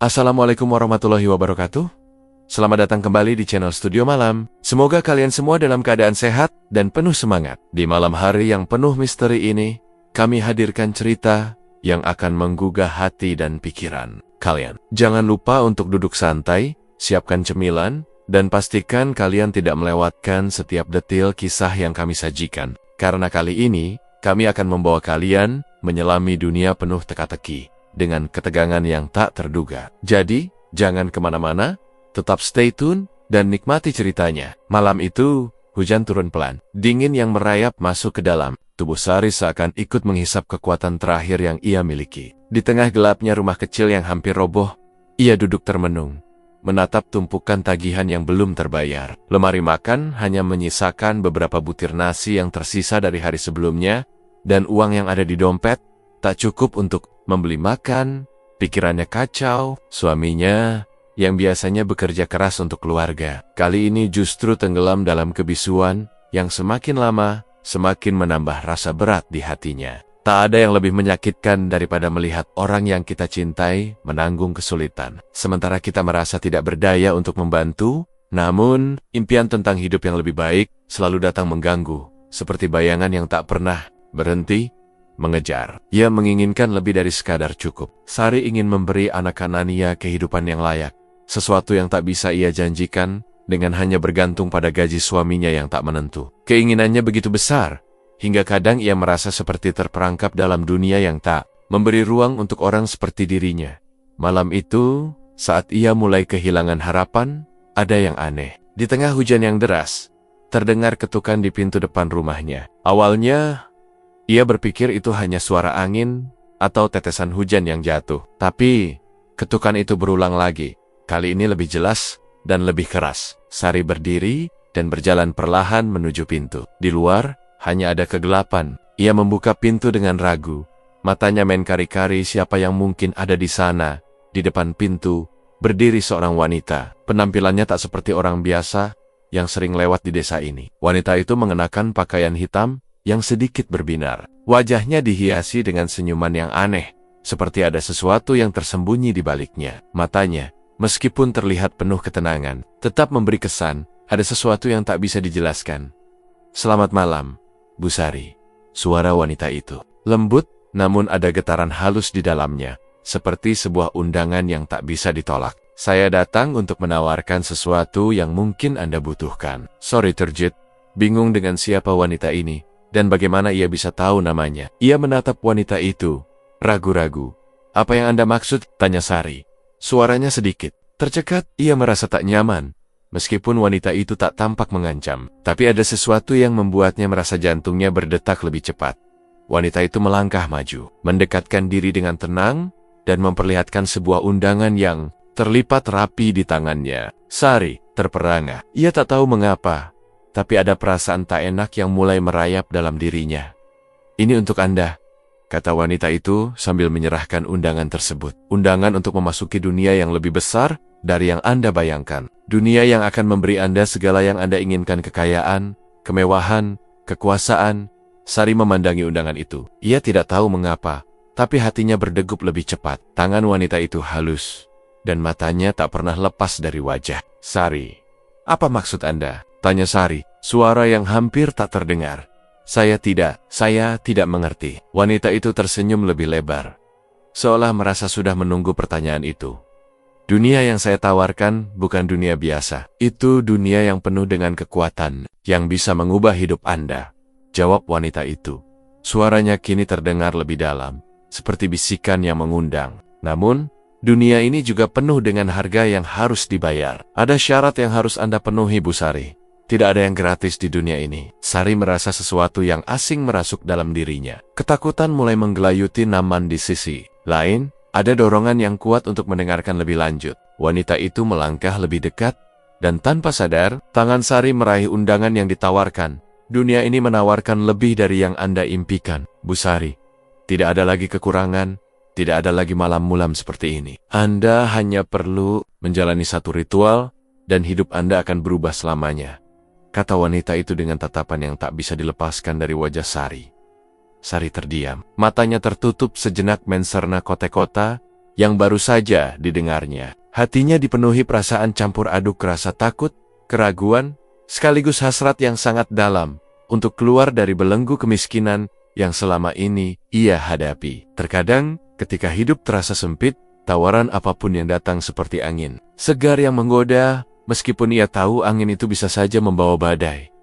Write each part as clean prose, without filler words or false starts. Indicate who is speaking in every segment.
Speaker 1: Assalamualaikum warahmatullahi wabarakatuh. Selamat datang kembali di channel Studio Malam. Semoga kalian semua dalam keadaan sehat dan penuh semangat. Di malam hari yang penuh misteri ini, kami hadirkan cerita yang akan menggugah hati dan pikiran kalian. Jangan lupa untuk duduk santai, siapkan cemilan, dan pastikan kalian tidak melewatkan setiap detil kisah yang kami sajikan. Karena kali ini, kami akan membawa kalian menyelami dunia penuh teka-teki dengan ketegangan yang tak terduga. Jadi, jangan kemana-mana, tetap stay tune dan nikmati ceritanya. Malam itu, hujan turun pelan. Dingin yang merayap masuk ke dalam. Tubuh Sari seakan ikut menghisap kekuatan terakhir yang ia miliki. Di tengah gelapnya rumah kecil yang hampir roboh, ia duduk termenung, menatap tumpukan tagihan yang belum terbayar. Lemari makan hanya menyisakan beberapa butir nasi yang tersisa dari hari sebelumnya, dan uang yang ada di dompet tak cukup untuk membeli makan. Pikirannya kacau. Suaminya yang biasanya bekerja keras untuk keluarga, kali ini justru tenggelam dalam kebisuan yang semakin lama semakin menambah rasa berat di hatinya. Tak ada yang lebih menyakitkan daripada melihat orang yang kita cintai menanggung kesulitan, sementara kita merasa tidak berdaya untuk membantu. Namun, impian tentang hidup yang lebih baik selalu datang mengganggu, seperti bayangan yang tak pernah berhenti mengejar. Ia menginginkan lebih dari sekadar cukup. Sari ingin memberi anak Anania kehidupan yang layak, sesuatu yang tak bisa ia janjikan dengan hanya bergantung pada gaji suaminya yang tak menentu. Keinginannya begitu besar, hingga kadang ia merasa seperti terperangkap dalam dunia yang tak memberi ruang untuk orang seperti dirinya. Malam itu, saat ia mulai kehilangan harapan, ada yang aneh. Di tengah hujan yang deras, terdengar ketukan di pintu depan rumahnya. Awalnya, ia berpikir itu hanya suara angin atau tetesan hujan yang jatuh. Tapi, ketukan itu berulang lagi. Kali ini lebih jelas dan lebih keras. Sari berdiri dan berjalan perlahan menuju pintu. Di luar, hanya ada kegelapan. Ia membuka pintu dengan ragu. Matanya main kari-kari siapa yang mungkin ada di sana. Di depan pintu, berdiri seorang wanita. Penampilannya tak seperti orang biasa yang sering lewat di desa ini. Wanita itu mengenakan pakaian hitam yang sedikit berbinar. Wajahnya dihiasi dengan senyuman yang aneh, seperti ada sesuatu yang tersembunyi di baliknya. Matanya, meskipun terlihat penuh ketenangan, tetap memberi kesan ada sesuatu yang tak bisa dijelaskan. "Selamat malam, Bu Sari," suara wanita itu. Lembut, namun ada getaran halus di dalamnya, seperti sebuah undangan yang tak bisa ditolak. "Saya datang untuk menawarkan sesuatu yang mungkin Anda butuhkan." Sorry Turjit, bingung dengan siapa wanita ini dan bagaimana ia bisa tahu namanya. Ia menatap wanita itu, ragu-ragu. "Apa yang Anda maksud?" tanya Sari. Suaranya sedikit tercekat. Ia merasa tak nyaman, meskipun wanita itu tak tampak mengancam. Tapi ada sesuatu yang membuatnya merasa jantungnya berdetak lebih cepat. Wanita itu melangkah maju, mendekatkan diri dengan tenang, dan memperlihatkan sebuah undangan yang terlipat rapi di tangannya. Sari terperangah. Ia tak tahu mengapa, tapi ada perasaan tak enak yang mulai merayap dalam dirinya. "Ini untuk Anda," kata wanita itu sambil menyerahkan undangan tersebut. Undangan untuk memasuki dunia yang lebih besar dari yang Anda bayangkan. Dunia yang akan memberi Anda segala yang Anda inginkan, kekayaan, kemewahan, kekuasaan. Sari memandangi undangan itu. Ia tidak tahu mengapa, tapi hatinya berdegup lebih cepat. Tangan wanita itu halus, dan matanya tak pernah lepas dari wajah Sari. "Apa maksud Anda?" tanya Sari, suara yang hampir tak terdengar. Saya tidak mengerti." Wanita itu tersenyum lebih lebar, seolah merasa sudah menunggu pertanyaan itu. "Dunia yang saya tawarkan bukan dunia biasa. Itu dunia yang penuh dengan kekuatan, yang bisa mengubah hidup Anda," jawab wanita itu. Suaranya kini terdengar lebih dalam, seperti bisikan yang mengundang. "Namun, dunia ini juga penuh dengan harga yang harus dibayar. Ada syarat yang harus Anda penuhi, Bu Sari. Tidak ada yang gratis di dunia ini." Sari merasa sesuatu yang asing merasuk dalam dirinya. Ketakutan mulai menggelayuti, namun di sisi lain, ada dorongan yang kuat untuk mendengarkan lebih lanjut. Wanita itu melangkah lebih dekat, dan tanpa sadar, tangan Sari meraih undangan yang ditawarkan. "Dunia ini menawarkan lebih dari yang Anda impikan, Bu Sari. Tidak ada lagi kekurangan, tidak ada lagi malam mulam seperti ini. Anda hanya perlu menjalani satu ritual, dan hidup Anda akan berubah selamanya," kata wanita itu dengan tatapan yang tak bisa dilepaskan dari wajah Sari. Sari terdiam. Matanya tertutup sejenak mencerna kota-kota yang baru saja didengarnya. Hatinya dipenuhi perasaan campur aduk rasa takut, keraguan, sekaligus hasrat yang sangat dalam untuk keluar dari belenggu kemiskinan yang selama ini ia hadapi. Terkadang, ketika hidup terasa sempit, tawaran apapun yang datang seperti angin segar yang menggoda, meskipun ia tahu angin itu bisa saja membawa badai.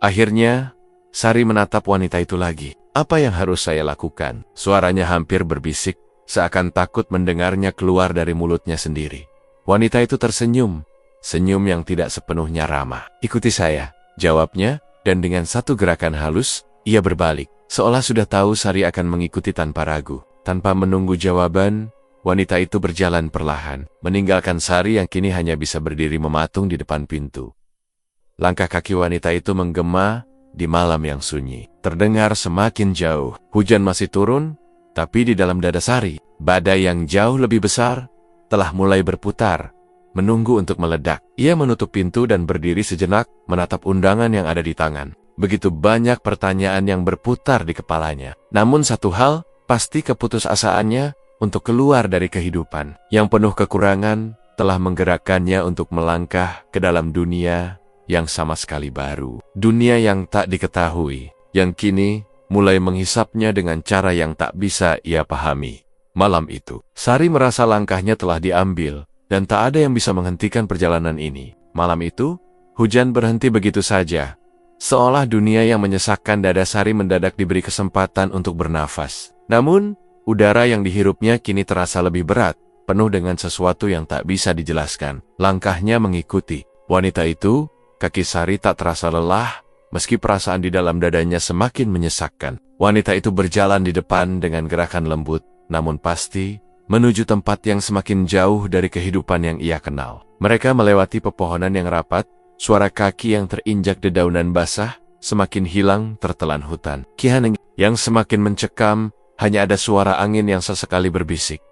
Speaker 1: Akhirnya, Sari menatap wanita itu lagi. Apa yang harus saya lakukan? Suaranya hampir berbisik, seakan takut mendengarnya keluar dari mulutnya sendiri. Wanita itu tersenyum, senyum yang tidak sepenuhnya ramah. Ikuti saya, jawabnya, dan dengan satu gerakan halus, ia berbalik. Seolah sudah tahu Sari akan mengikuti tanpa ragu. Tanpa menunggu jawaban, wanita itu berjalan perlahan, meninggalkan Sari yang kini hanya bisa berdiri mematung di depan pintu. Langkah kaki wanita itu menggema di malam yang sunyi. Terdengar semakin jauh. Hujan masih turun, tapi di dalam dada Sari, badai yang jauh lebih besar telah mulai berputar, menunggu untuk meledak. Ia menutup pintu dan berdiri sejenak, menatap undangan yang ada di tangan. Begitu banyak pertanyaan yang berputar di kepalanya. Namun satu hal, pasti keputusasaannya untuk keluar dari kehidupan yang penuh kekurangan telah menggerakkannya untuk melangkah ke dalam dunia yang sama sekali baru. Dunia yang tak diketahui, yang kini mulai menghisapnya dengan cara yang tak bisa ia pahami. Malam itu, Sari merasa langkahnya telah diambil, dan tak ada yang bisa menghentikan perjalanan ini. Malam itu, hujan berhenti begitu saja. Seolah dunia yang menyesakkan dada Sari mendadak diberi kesempatan untuk bernafas. Namun, udara yang dihirupnya kini terasa lebih berat, penuh dengan sesuatu yang tak bisa dijelaskan. Langkahnya mengikuti wanita itu. Kaki Sari tak terasa lelah, meski perasaan di dalam dadanya semakin menyesakkan. Wanita itu berjalan di depan dengan gerakan lembut, namun pasti, menuju tempat yang semakin jauh dari kehidupan yang ia kenal. Mereka melewati pepohonan yang rapat, suara kaki yang terinjak dedaunan basah, semakin hilang tertelan hutan. Kian yang semakin mencekam, hanya ada suara angin yang sesekali berbisik.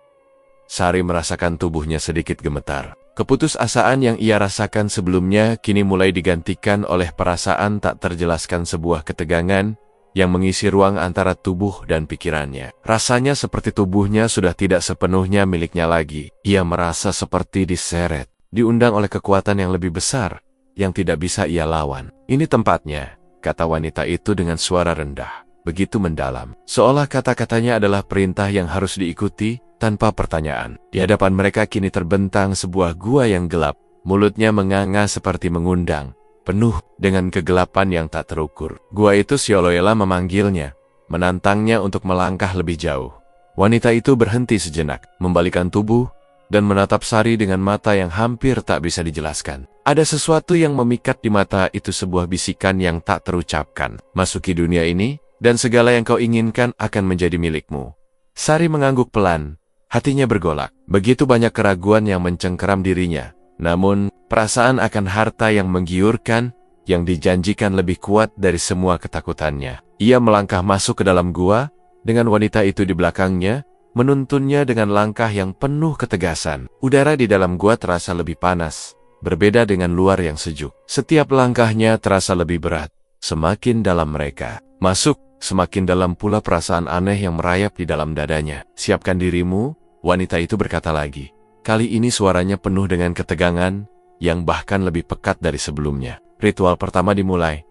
Speaker 1: Sari merasakan tubuhnya sedikit gemetar. Keputusasaan yang ia rasakan sebelumnya kini mulai digantikan oleh perasaan tak terjelaskan, sebuah ketegangan yang mengisi ruang antara tubuh dan pikirannya. Rasanya seperti tubuhnya sudah tidak sepenuhnya miliknya lagi. Ia merasa seperti diseret, diundang oleh kekuatan yang lebih besar, yang tidak bisa ia lawan. Ini tempatnya, kata wanita itu dengan suara rendah, begitu mendalam. Seolah kata-katanya adalah perintah yang harus diikuti, tanpa pertanyaan. Di hadapan mereka kini terbentang sebuah gua yang gelap. Mulutnya menganga seperti mengundang, penuh dengan kegelapan yang tak terukur. Gua itu seolah-olah memanggilnya, menantangnya untuk melangkah lebih jauh. Wanita itu berhenti sejenak, membalikkan tubuh, dan menatap Sari dengan mata yang hampir tak bisa dijelaskan. Ada sesuatu yang memikat di mata itu, sebuah bisikan yang tak terucapkan. Masuki dunia ini, dan segala yang kau inginkan akan menjadi milikmu. Sari mengangguk pelan. Hatinya bergolak, begitu banyak keraguan yang mencengkeram dirinya. Namun, perasaan akan harta yang menggiurkan, yang dijanjikan lebih kuat dari semua ketakutannya. Ia melangkah masuk ke dalam gua, dengan wanita itu di belakangnya, menuntunnya dengan langkah yang penuh ketegasan. Udara di dalam gua terasa lebih panas, berbeda dengan luar yang sejuk. Setiap langkahnya terasa lebih berat, semakin dalam mereka masuk, semakin dalam pula perasaan aneh yang merayap di dalam dadanya. Siapkan dirimu, wanita itu berkata lagi. Kali ini suaranya penuh dengan ketegangan, yang bahkan lebih pekat dari sebelumnya. Ritual pertama dimulai.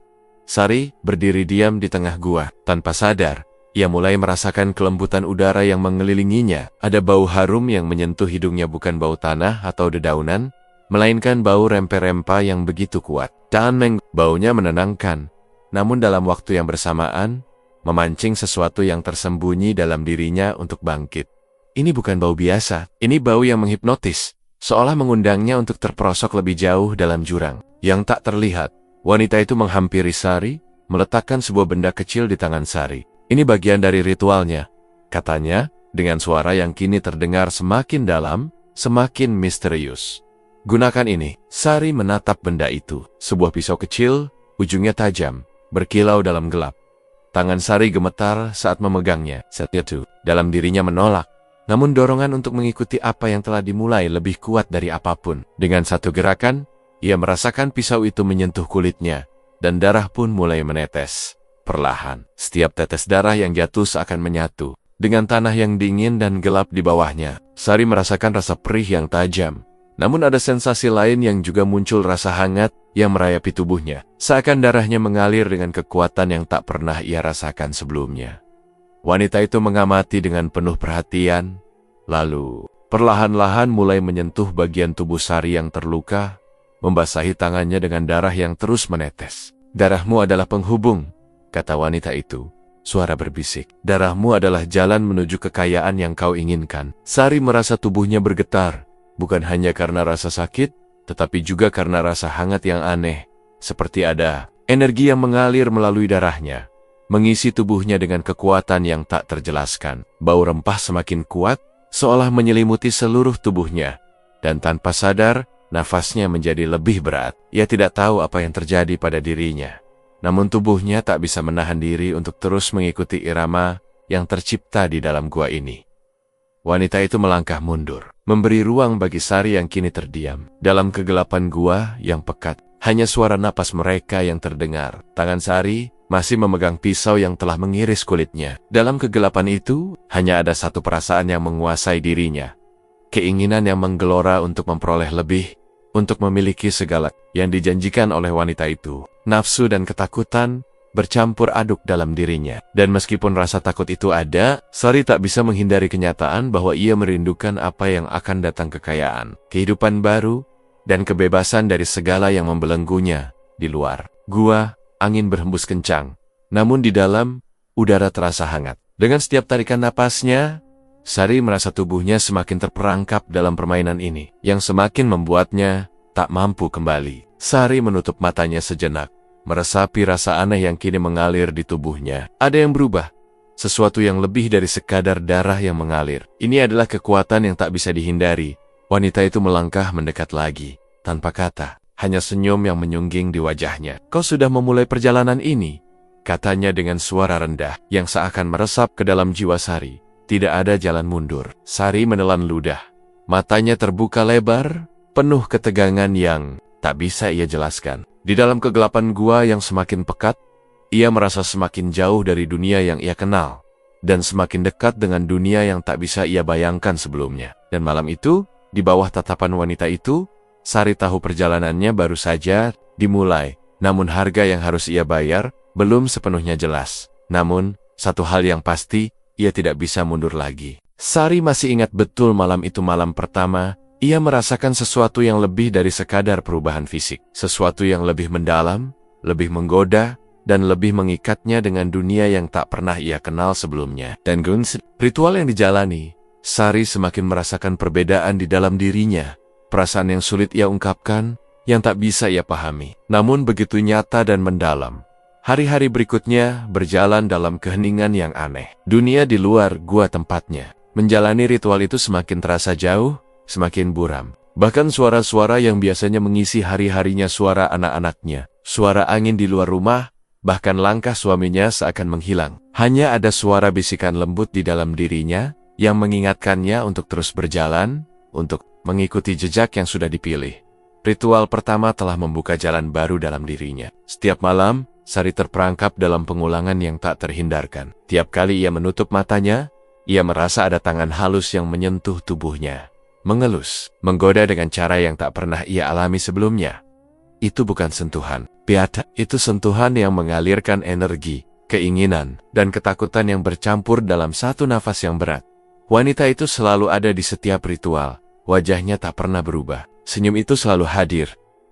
Speaker 1: Sari berdiri diam di tengah gua. Tanpa sadar, ia mulai merasakan kelembutan udara yang mengelilinginya. Ada bau harum yang menyentuh hidungnya, bukan bau tanah atau dedaunan, melainkan bau rempah-rempah yang begitu kuat. Baunya menenangkan, namun dalam waktu yang bersamaan, memancing sesuatu yang tersembunyi dalam dirinya untuk bangkit. Ini bukan bau biasa, ini bau yang menghipnotis, seolah mengundangnya untuk terperosok lebih jauh dalam jurang yang tak terlihat. Wanita itu menghampiri Sari, meletakkan sebuah benda kecil di tangan Sari. Ini bagian dari ritualnya, katanya, dengan suara yang kini terdengar semakin dalam, semakin misterius. Gunakan ini. Sari menatap benda itu, sebuah pisau kecil, ujungnya tajam, berkilau dalam gelap. Tangan Sari gemetar saat memegangnya. Saat itu, dalam dirinya menolak. Namun dorongan untuk mengikuti apa yang telah dimulai lebih kuat dari apapun. Dengan satu gerakan, ia merasakan pisau itu menyentuh kulitnya, dan darah pun mulai menetes. Perlahan, setiap tetes darah yang jatuh seakan menyatu dengan tanah yang dingin dan gelap di bawahnya. Sari merasakan rasa perih yang tajam. Namun ada sensasi lain yang juga muncul, rasa hangat yang merayapi tubuhnya. Seakan darahnya mengalir dengan kekuatan yang tak pernah ia rasakan sebelumnya. Wanita itu mengamati dengan penuh perhatian, lalu perlahan-lahan mulai menyentuh bagian tubuh Sari yang terluka, membasahi tangannya dengan darah yang terus menetes. "Darahmu adalah penghubung," kata wanita itu. Suara berbisik, "Darahmu adalah jalan menuju kekayaan yang kau inginkan." Sari merasa tubuhnya bergetar, bukan hanya karena rasa sakit, tetapi juga karena rasa hangat yang aneh, seperti ada energi yang mengalir melalui darahnya, mengisi tubuhnya dengan kekuatan yang tak terjelaskan. Bau rempah semakin kuat, seolah menyelimuti seluruh tubuhnya, dan tanpa sadar, nafasnya menjadi lebih berat. Ia tidak tahu apa yang terjadi pada dirinya. Namun tubuhnya tak bisa menahan diri untuk terus mengikuti irama yang tercipta di dalam gua ini. Wanita itu melangkah mundur, memberi ruang bagi Sari yang kini terdiam. Dalam kegelapan gua yang pekat, hanya suara napas mereka yang terdengar. Tangan Sari masih memegang pisau yang telah mengiris kulitnya. Dalam kegelapan itu, hanya ada satu perasaan yang menguasai dirinya. Keinginan yang menggelora untuk memperoleh lebih, untuk memiliki segala yang dijanjikan oleh wanita itu. Nafsu dan ketakutan bercampur aduk dalam dirinya. Dan meskipun rasa takut itu ada, Sari tak bisa menghindari kenyataan bahwa ia merindukan apa yang akan datang: kekayaan, kehidupan baru, dan kebebasan dari segala yang membelenggunya. Di luar gua, angin berhembus kencang. Namun di dalam, udara terasa hangat. Dengan setiap tarikan napasnya, Sari merasa tubuhnya semakin terperangkap dalam permainan ini, yang semakin membuatnya tak mampu kembali. Sari menutup matanya sejenak, meresapi rasa aneh yang kini mengalir di tubuhnya. Ada yang berubah, sesuatu yang lebih dari sekadar darah yang mengalir. Ini adalah kekuatan yang tak bisa dihindari. Wanita itu melangkah mendekat lagi, tanpa kata, hanya senyum yang menyungging di wajahnya. "Kau sudah memulai perjalanan ini," katanya dengan suara rendah, yang seakan meresap ke dalam jiwa Sari. Tidak ada jalan mundur. Sari menelan ludah. Matanya terbuka lebar, penuh ketegangan yang tak bisa ia jelaskan. Di dalam kegelapan gua yang semakin pekat, ia merasa semakin jauh dari dunia yang ia kenal, dan semakin dekat dengan dunia yang tak bisa ia bayangkan sebelumnya. Dan malam itu, di bawah tatapan wanita itu, Sari tahu perjalanannya baru saja dimulai. Namun harga yang harus ia bayar belum sepenuhnya jelas. Namun, satu hal yang pasti, ia tidak bisa mundur lagi. Sari masih ingat betul malam itu, malam pertama. Ia merasakan sesuatu yang lebih dari sekadar perubahan fisik. Sesuatu yang lebih mendalam, lebih menggoda, dan lebih mengikatnya dengan dunia yang tak pernah ia kenal sebelumnya. Dan ritual yang dijalani, Sari semakin merasakan perbedaan di dalam dirinya. Perasaan yang sulit ia ungkapkan, yang tak bisa ia pahami. Namun begitu nyata dan mendalam. Hari-hari berikutnya berjalan dalam keheningan yang aneh. Dunia di luar gua tempatnya. Menjalani ritual itu semakin terasa jauh, semakin buram. Bahkan suara-suara yang biasanya mengisi hari-harinya, suara anak-anaknya, suara angin di luar rumah, bahkan langkah suaminya seakan menghilang. Hanya ada suara bisikan lembut di dalam dirinya yang mengingatkannya untuk terus berjalan, untuk mengikuti jejak yang sudah dipilih. Ritual pertama telah membuka jalan baru dalam dirinya. Setiap malam, Sari terperangkap dalam pengulangan yang tak terhindarkan. Tiap kali ia menutup matanya, ia merasa ada tangan halus yang menyentuh tubuhnya. Mengelus, menggoda dengan cara yang tak pernah ia alami sebelumnya. Itu bukan sentuhan biasa, itu sentuhan yang mengalirkan energi, keinginan, dan ketakutan yang bercampur dalam satu nafas yang berat. Wanita itu selalu ada di setiap ritual, wajahnya tak pernah berubah, senyum itu selalu hadir.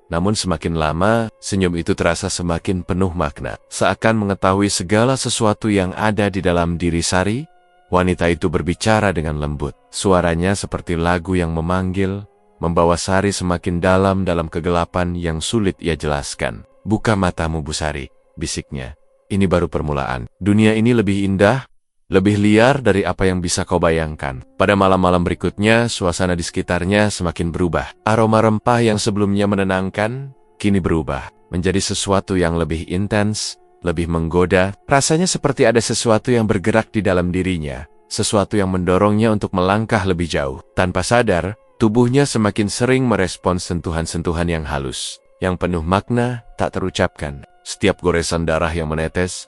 Speaker 1: Namun semakin lama, senyum itu terasa semakin penuh makna, seakan mengetahui segala sesuatu yang ada di dalam diri Sari. Wanita itu berbicara dengan lembut. Suaranya seperti lagu yang memanggil, membawa Sari semakin dalam kegelapan yang sulit ia jelaskan. "Buka matamu, Bu Sari," bisiknya. "Ini baru permulaan. Dunia ini lebih indah, lebih liar dari apa yang bisa kau bayangkan." Pada malam-malam berikutnya, suasana di sekitarnya semakin berubah. Aroma rempah yang sebelumnya menenangkan, kini berubah menjadi sesuatu yang lebih intens, lebih menggoda. Rasanya seperti ada sesuatu yang bergerak di dalam dirinya, sesuatu yang mendorongnya untuk melangkah lebih jauh. Tanpa sadar, tubuhnya semakin sering merespons sentuhan-sentuhan yang halus, yang penuh makna tak terucapkan. Setiap goresan darah yang menetes,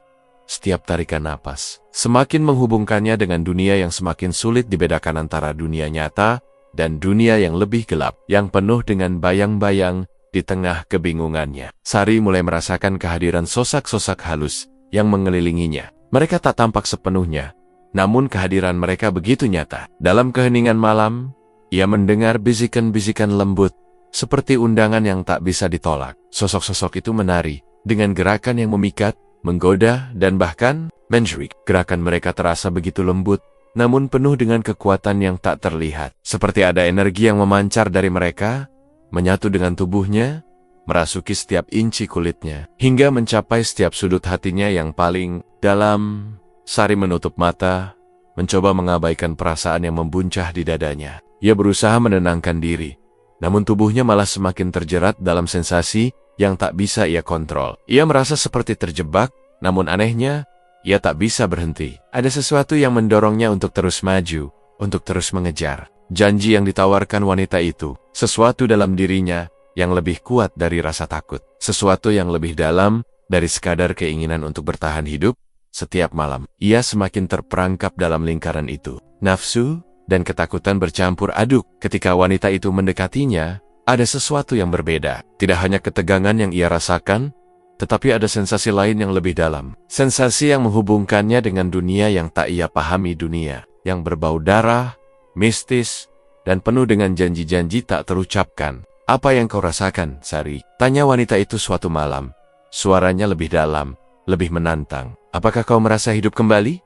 Speaker 1: setiap tarikan napas. Semakin menghubungkannya dengan dunia yang semakin sulit dibedakan antara dunia nyata dan dunia yang lebih gelap, yang penuh dengan bayang-bayang di tengah kebingungannya. Sari mulai merasakan kehadiran sosok-sosok halus yang mengelilinginya. Mereka tak tampak sepenuhnya, namun kehadiran mereka begitu nyata. Dalam keheningan malam, ia mendengar bisikan-bisikan lembut, seperti undangan yang tak bisa ditolak. Sosok-sosok itu menari, dengan gerakan yang memikat, menggoda, dan bahkan menjerit. Gerakan mereka terasa begitu lembut, namun penuh dengan kekuatan yang tak terlihat. Seperti ada energi yang memancar dari mereka, menyatu dengan tubuhnya, merasuki setiap inci kulitnya, hingga mencapai setiap sudut hatinya yang paling dalam. Sari menutup mata, mencoba mengabaikan perasaan yang membuncah di dadanya. Ia berusaha menenangkan diri, namun tubuhnya malah semakin terjerat dalam sensasi yang tak bisa ia kontrol. Ia merasa seperti terjebak, namun anehnya, ia tak bisa berhenti. Ada sesuatu yang mendorongnya untuk terus maju, untuk terus mengejar. Janji yang ditawarkan wanita itu, sesuatu dalam dirinya yang lebih kuat dari rasa takut. Sesuatu yang lebih dalam dari sekadar keinginan untuk bertahan hidup. Setiap malam, ia semakin terperangkap dalam lingkaran itu. Nafsu dan ketakutan bercampur aduk. Ketika wanita itu mendekatinya, ada sesuatu yang berbeda. Tidak hanya ketegangan yang ia rasakan, tetapi ada sensasi lain yang lebih dalam. Sensasi yang menghubungkannya dengan dunia yang tak ia pahami, dunia yang berbau darah, mistis, dan penuh dengan janji-janji tak terucapkan. Apa yang kau rasakan, Sari? Tanya wanita itu suatu malam. Suaranya lebih dalam, lebih menantang. Apakah kau merasa hidup kembali?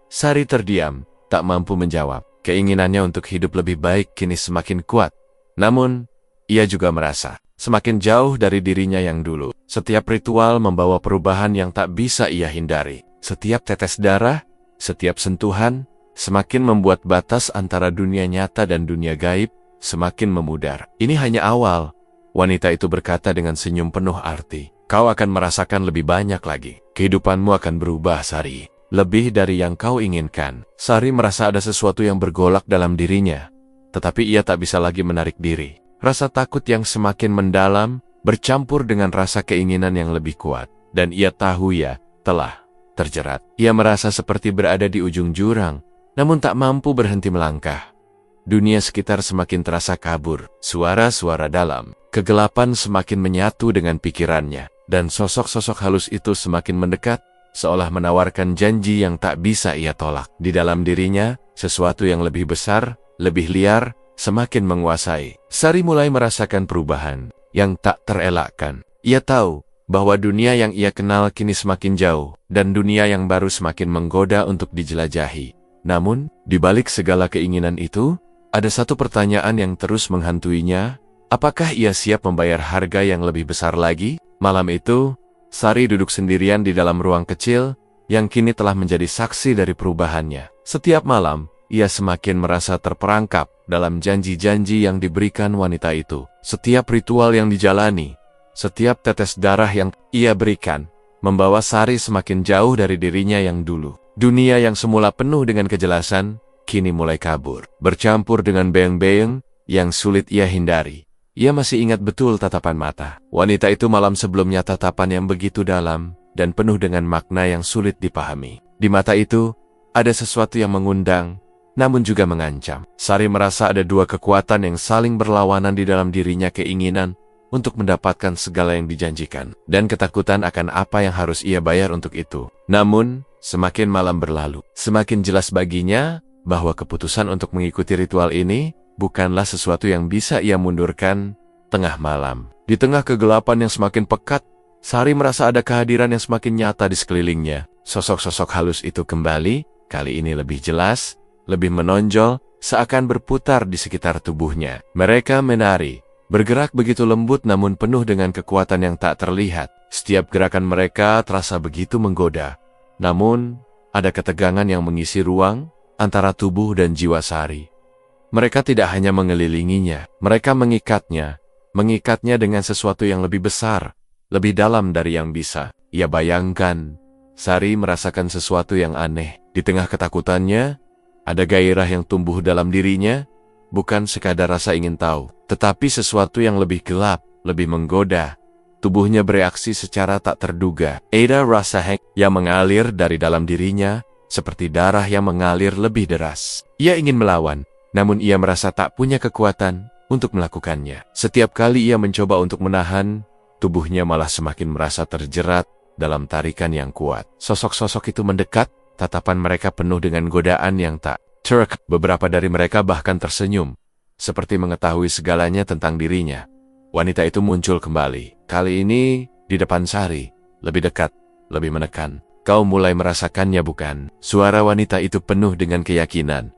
Speaker 1: Sari terdiam, tak mampu menjawab. Keinginannya untuk hidup lebih baik kini semakin kuat. Namun, ia juga merasa semakin jauh dari dirinya yang dulu. Setiap ritual membawa perubahan yang tak bisa ia hindari. Setiap tetes darah, setiap sentuhan, semakin membuat batas antara dunia nyata dan dunia gaib semakin memudar. Ini hanya awal, wanita itu berkata dengan senyum penuh arti. Kau akan merasakan lebih banyak lagi. Kehidupanmu akan berubah, Sari. Lebih dari yang kau inginkan. Sari merasa ada sesuatu yang bergolak dalam dirinya, tetapi ia tak bisa lagi menarik diri. Rasa takut yang semakin mendalam bercampur dengan rasa keinginan yang lebih kuat. Dan ia tahu ia telah terjerat. Ia merasa seperti berada di ujung jurang, namun tak mampu berhenti melangkah. Dunia sekitar semakin terasa kabur. Suara-suara dalam kegelapan semakin menyatu dengan pikirannya. Dan sosok-sosok halus itu semakin mendekat, seolah menawarkan janji yang tak bisa ia tolak. Di dalam dirinya, sesuatu yang lebih besar, lebih liar, semakin menguasai. Sari mulai merasakan perubahan yang tak terelakkan. Ia tahu bahwa dunia yang ia kenal kini semakin jauh, dan dunia yang baru semakin menggoda untuk dijelajahi. Namun, di balik segala keinginan itu, ada satu pertanyaan yang terus menghantuinya. Apakah ia siap membayar harga yang lebih besar lagi? Malam itu, Sari duduk sendirian di dalam ruang kecil yang kini telah menjadi saksi dari perubahannya. Setiap malam, ia semakin merasa terperangkap dalam janji-janji yang diberikan wanita itu. Setiap ritual yang dijalani, setiap tetes darah yang ia berikan, membawa Sari semakin jauh dari dirinya yang dulu. Dunia yang semula penuh dengan kejelasan, kini mulai kabur, bercampur dengan bayang-bayang yang sulit ia hindari. Ia masih ingat betul tatapan mata wanita itu malam sebelumnya, tatapan yang begitu dalam dan penuh dengan makna yang sulit dipahami. Di mata itu, ada sesuatu yang mengundang, namun juga mengancam. Sari merasa ada dua kekuatan yang saling berlawanan di dalam dirinya, keinginan untuk mendapatkan segala yang dijanjikan, dan ketakutan akan apa yang harus ia bayar untuk itu. Namun, semakin malam berlalu, semakin jelas baginya bahwa keputusan untuk mengikuti ritual ini bukanlah sesuatu yang bisa ia mundurkan tengah malam. Di tengah kegelapan yang semakin pekat, Sari merasa ada kehadiran yang semakin nyata di sekelilingnya. Sosok-sosok halus itu kembali, kali ini lebih jelas, lebih menonjol, seakan berputar di sekitar tubuhnya. Mereka menari, bergerak begitu lembut namun penuh dengan kekuatan yang tak terlihat. Setiap gerakan mereka terasa begitu menggoda. Namun, ada ketegangan yang mengisi ruang antara tubuh dan jiwa Sari. Mereka tidak hanya mengelilinginya, mereka mengikatnya dengan sesuatu yang lebih besar, lebih dalam dari yang bisa ia bayangkan. Sari merasakan sesuatu yang aneh. Di tengah ketakutannya, ada gairah yang tumbuh dalam dirinya, bukan sekadar rasa ingin tahu, tetapi sesuatu yang lebih gelap, lebih menggoda, tubuhnya bereaksi secara tak terduga. Ada rasa hang yang mengalir dari dalam dirinya, seperti darah yang mengalir lebih deras. Ia ingin melawan, namun ia merasa tak punya kekuatan untuk melakukannya. Setiap kali ia mencoba untuk menahan, tubuhnya malah semakin merasa terjerat dalam tarikan yang kuat. Sosok-sosok itu mendekat, tatapan mereka penuh dengan godaan yang tak terk. Beberapa dari mereka bahkan tersenyum, seperti mengetahui segalanya tentang dirinya. Wanita itu muncul kembali. Kali ini di depan Sari, lebih dekat, lebih menekan. Kau mulai merasakannya bukan? Suara wanita itu penuh dengan keyakinan.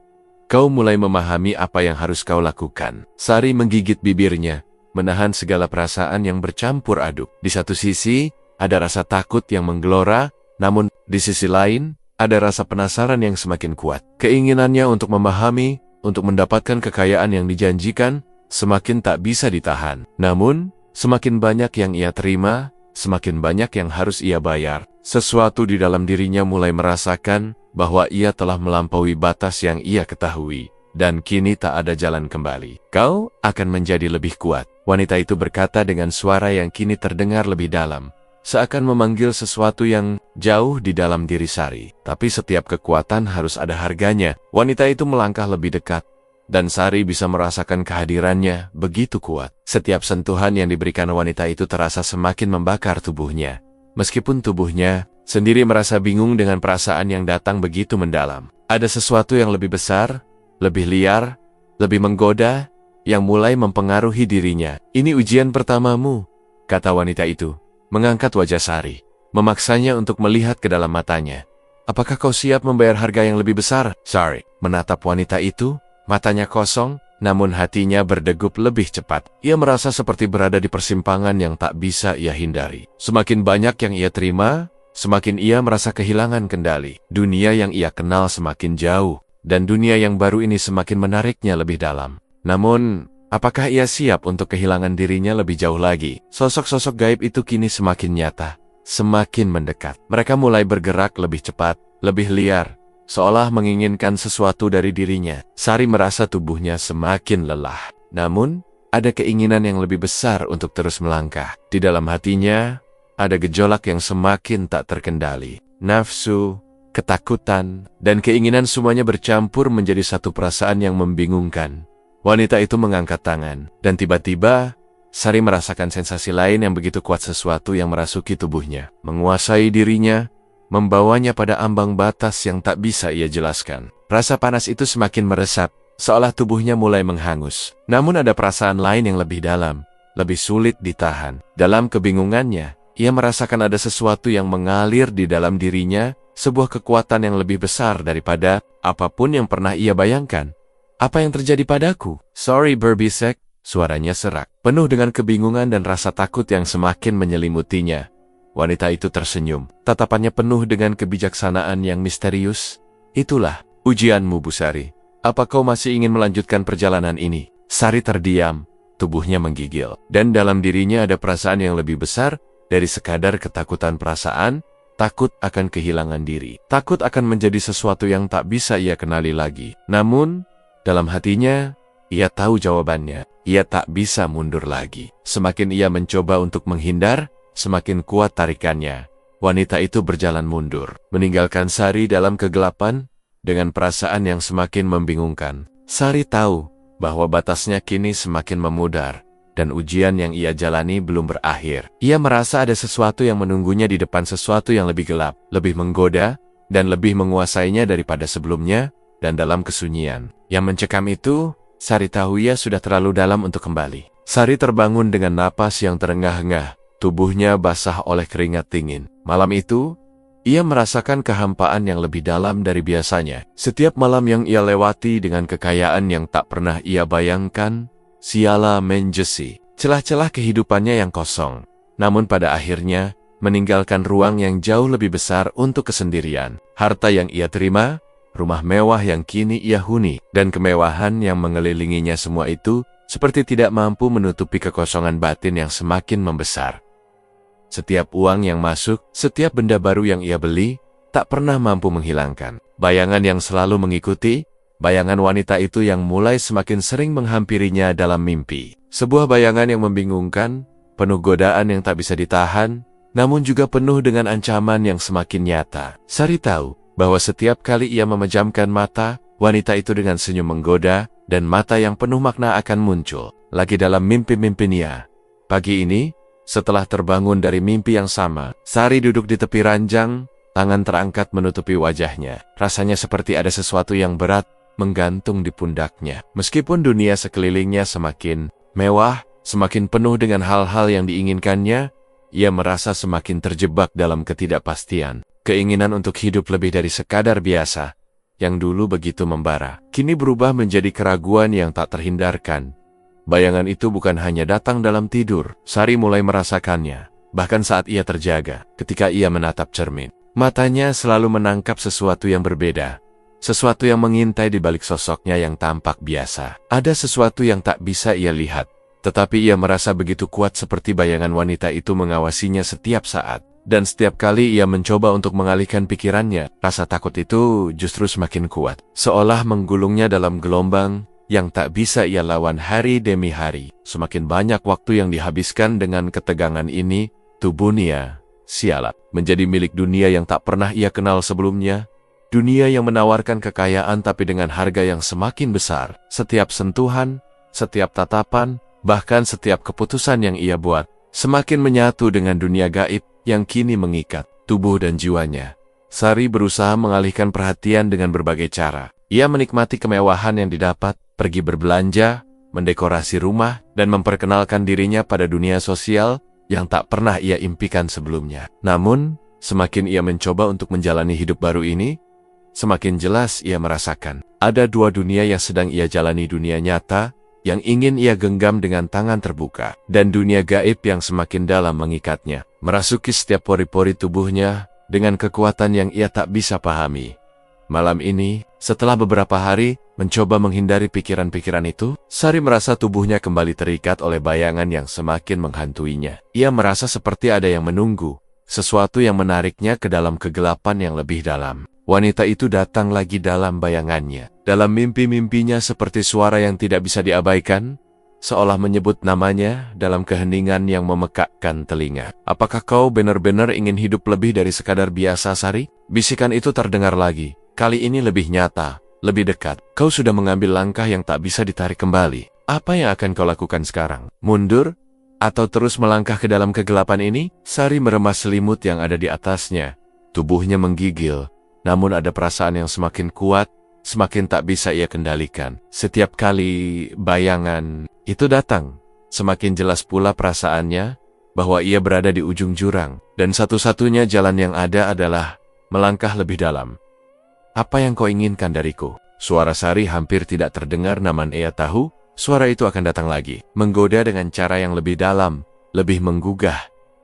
Speaker 1: Kau mulai memahami apa yang harus kau lakukan. Sari menggigit bibirnya, menahan segala perasaan yang bercampur aduk. Di satu sisi, ada rasa takut yang menggelora, namun di sisi lain, ada rasa penasaran yang semakin kuat. Keinginannya untuk memahami, untuk mendapatkan kekayaan yang dijanjikan, semakin tak bisa ditahan. Namun, semakin banyak yang ia terima, semakin banyak yang harus ia bayar. Sesuatu di dalam dirinya mulai merasakan bahwa ia telah melampaui batas yang ia ketahui, dan kini tak ada jalan kembali. Kau akan menjadi lebih kuat. Wanita itu berkata dengan suara yang kini terdengar lebih dalam, seakan memanggil sesuatu yang jauh di dalam diri Sari. Tapi setiap kekuatan harus ada harganya. Wanita itu melangkah lebih dekat, dan Sari bisa merasakan kehadirannya begitu kuat. Setiap sentuhan yang diberikan wanita itu terasa semakin membakar tubuhnya. Meskipun tubuhnya sendiri merasa bingung dengan perasaan yang datang begitu mendalam. Ada sesuatu yang lebih besar, lebih liar, lebih menggoda, yang mulai mempengaruhi dirinya. Ini ujian pertamamu, kata wanita itu, mengangkat wajah Sari, memaksanya untuk melihat ke dalam matanya. Apakah kau siap membayar harga yang lebih besar? Sari menatap wanita itu. Matanya kosong, namun hatinya berdegup lebih cepat. Ia merasa seperti berada di persimpangan yang tak bisa ia hindari. Semakin banyak yang ia terima, semakin ia merasa kehilangan kendali. Dunia yang ia kenal semakin jauh, dan dunia yang baru ini semakin menariknya lebih dalam. Namun, apakah ia siap untuk kehilangan dirinya lebih jauh lagi? Sosok-sosok gaib itu kini semakin nyata, semakin mendekat. Mereka mulai bergerak lebih cepat, lebih liar, seolah menginginkan sesuatu dari dirinya. Sari merasa tubuhnya semakin lelah. Namun, ada keinginan yang lebih besar untuk terus melangkah. Di dalam hatinya, ada gejolak yang semakin tak terkendali. Nafsu, ketakutan, dan keinginan semuanya bercampur menjadi satu perasaan yang membingungkan. Wanita itu mengangkat tangan, dan tiba-tiba, Sari merasakan sensasi lain yang begitu kuat, sesuatu yang merasuki tubuhnya, menguasai dirinya, membawanya pada ambang batas yang tak bisa ia jelaskan. Rasa panas itu semakin meresap, seolah tubuhnya mulai menghangus. Namun ada perasaan lain yang lebih dalam, lebih sulit ditahan. Dalam kebingungannya, ia merasakan ada sesuatu yang mengalir di dalam dirinya, sebuah kekuatan yang lebih besar daripada apapun yang pernah ia bayangkan. Apa yang terjadi padaku? Sorry Berbisek, suaranya serak, penuh dengan kebingungan dan rasa takut yang semakin menyelimutinya. Wanita itu tersenyum, tatapannya penuh dengan kebijaksanaan yang misterius. Itulah ujianmu, Bu Sari. Apa kau masih ingin melanjutkan perjalanan ini? Sari terdiam, tubuhnya menggigil, dan dalam dirinya ada perasaan yang lebih besar dari sekadar ketakutan. Perasaan takut akan kehilangan diri, takut akan menjadi sesuatu yang tak bisa ia kenali lagi. Namun, dalam hatinya, ia tahu jawabannya. Ia tak bisa mundur lagi. Semakin ia mencoba untuk menghindar, semakin kuat tarikannya. Wanita itu berjalan mundur, meninggalkan Sari dalam kegelapan, dengan perasaan yang semakin membingungkan. Sari tahu bahwa batasnya kini semakin memudar, dan ujian yang ia jalani belum berakhir. Ia merasa ada sesuatu yang menunggunya di depan, sesuatu yang lebih gelap, lebih menggoda, dan lebih menguasainya daripada sebelumnya. Dan dalam kesunyian yang mencekam itu, Sari tahu ia sudah terlalu dalam untuk kembali. Sari terbangun dengan napas yang terengah-engah, tubuhnya basah oleh keringat dingin. Malam itu, ia merasakan kehampaan yang lebih dalam dari biasanya. Setiap malam yang ia lewati dengan kekayaan yang tak pernah ia bayangkan, siala menjesi celah-celah kehidupannya yang kosong. Namun pada akhirnya, meninggalkan ruang yang jauh lebih besar untuk kesendirian. Harta yang ia terima, rumah mewah yang kini ia huni, dan kemewahan yang mengelilinginya, semua itu seperti tidak mampu menutupi kekosongan batin yang semakin membesar. Setiap uang yang masuk, setiap benda baru yang ia beli, tak pernah mampu menghilangkan bayangan yang selalu mengikuti, bayangan wanita itu yang mulai semakin sering menghampirinya dalam mimpi. Sebuah bayangan yang membingungkan, penuh godaan yang tak bisa ditahan, namun juga penuh dengan ancaman yang semakin nyata. Sari tahu bahwa setiap kali ia memejamkan mata, wanita itu dengan senyum menggoda, dan mata yang penuh makna akan muncul lagi dalam mimpi-mimpinya. Pagi ini, setelah terbangun dari mimpi yang sama, Sari duduk di tepi ranjang, tangan terangkat menutupi wajahnya. Rasanya seperti ada sesuatu yang berat menggantung di pundaknya. Meskipun dunia sekelilingnya semakin mewah, semakin penuh dengan hal-hal yang diinginkannya, ia merasa semakin terjebak dalam ketidakpastian. Keinginan untuk hidup lebih dari sekadar biasa, yang dulu begitu membara, kini berubah menjadi keraguan yang tak terhindarkan. Bayangan itu bukan hanya datang dalam tidur, Sari mulai merasakannya, bahkan saat ia terjaga. Ketika ia menatap cermin, matanya selalu menangkap sesuatu yang berbeda, sesuatu yang mengintai di balik sosoknya yang tampak biasa. Ada sesuatu yang tak bisa ia lihat, tetapi ia merasa begitu kuat seperti bayangan wanita itu mengawasinya setiap saat. Dan setiap kali ia mencoba untuk mengalihkan pikirannya, rasa takut itu justru semakin kuat, seolah menggulungnya dalam gelombang yang tak bisa ia lawan hari demi hari. Semakin banyak waktu yang dihabiskan dengan ketegangan ini, tubuh Nia sialat menjadi milik dunia yang tak pernah ia kenal sebelumnya. Dunia yang menawarkan kekayaan tapi dengan harga yang semakin besar. Setiap sentuhan, setiap tatapan, bahkan setiap keputusan yang ia buat, semakin menyatu dengan dunia gaib yang kini mengikat tubuh dan jiwanya. Sari berusaha mengalihkan perhatian dengan berbagai cara. Ia menikmati kemewahan yang didapat, pergi berbelanja, mendekorasi rumah, dan memperkenalkan dirinya pada dunia sosial yang tak pernah ia impikan sebelumnya. Namun, semakin ia mencoba untuk menjalani hidup baru ini, semakin jelas ia merasakan ada dua dunia yang sedang ia jalani: dunia nyata yang ingin ia genggam dengan tangan terbuka, dan dunia gaib yang semakin dalam mengikatnya, merasuki setiap pori-pori tubuhnya dengan kekuatan yang ia tak bisa pahami. Malam ini, setelah beberapa hari mencoba menghindari pikiran-pikiran itu, Sari merasa tubuhnya kembali terikat oleh bayangan yang semakin menghantuinya. Ia merasa seperti ada yang menunggu, sesuatu yang menariknya ke dalam kegelapan yang lebih dalam. Wanita itu datang lagi dalam bayangannya. Dalam mimpi-mimpinya seperti suara yang tidak bisa diabaikan, seolah menyebut namanya dalam keheningan yang memekakkan telinga. "Apakah kau benar-benar ingin hidup lebih dari sekadar biasa, Sari?" Bisikan itu terdengar lagi, kali ini lebih nyata, lebih dekat. "Kau sudah mengambil langkah yang tak bisa ditarik kembali. Apa yang akan kau lakukan sekarang? Mundur? Atau terus melangkah ke dalam kegelapan ini?" Sari meremas selimut yang ada di atasnya. Tubuhnya menggigil, namun ada perasaan yang semakin kuat, semakin tak bisa ia kendalikan. Setiap kali bayangan itu datang, semakin jelas pula perasaannya bahwa ia berada di ujung jurang, dan satu-satunya jalan yang ada adalah melangkah lebih dalam. "Apa yang kau inginkan dariku?" Suara Sari hampir tidak terdengar, namun ia tahu suara itu akan datang lagi, menggoda dengan cara yang lebih dalam, lebih menggugah.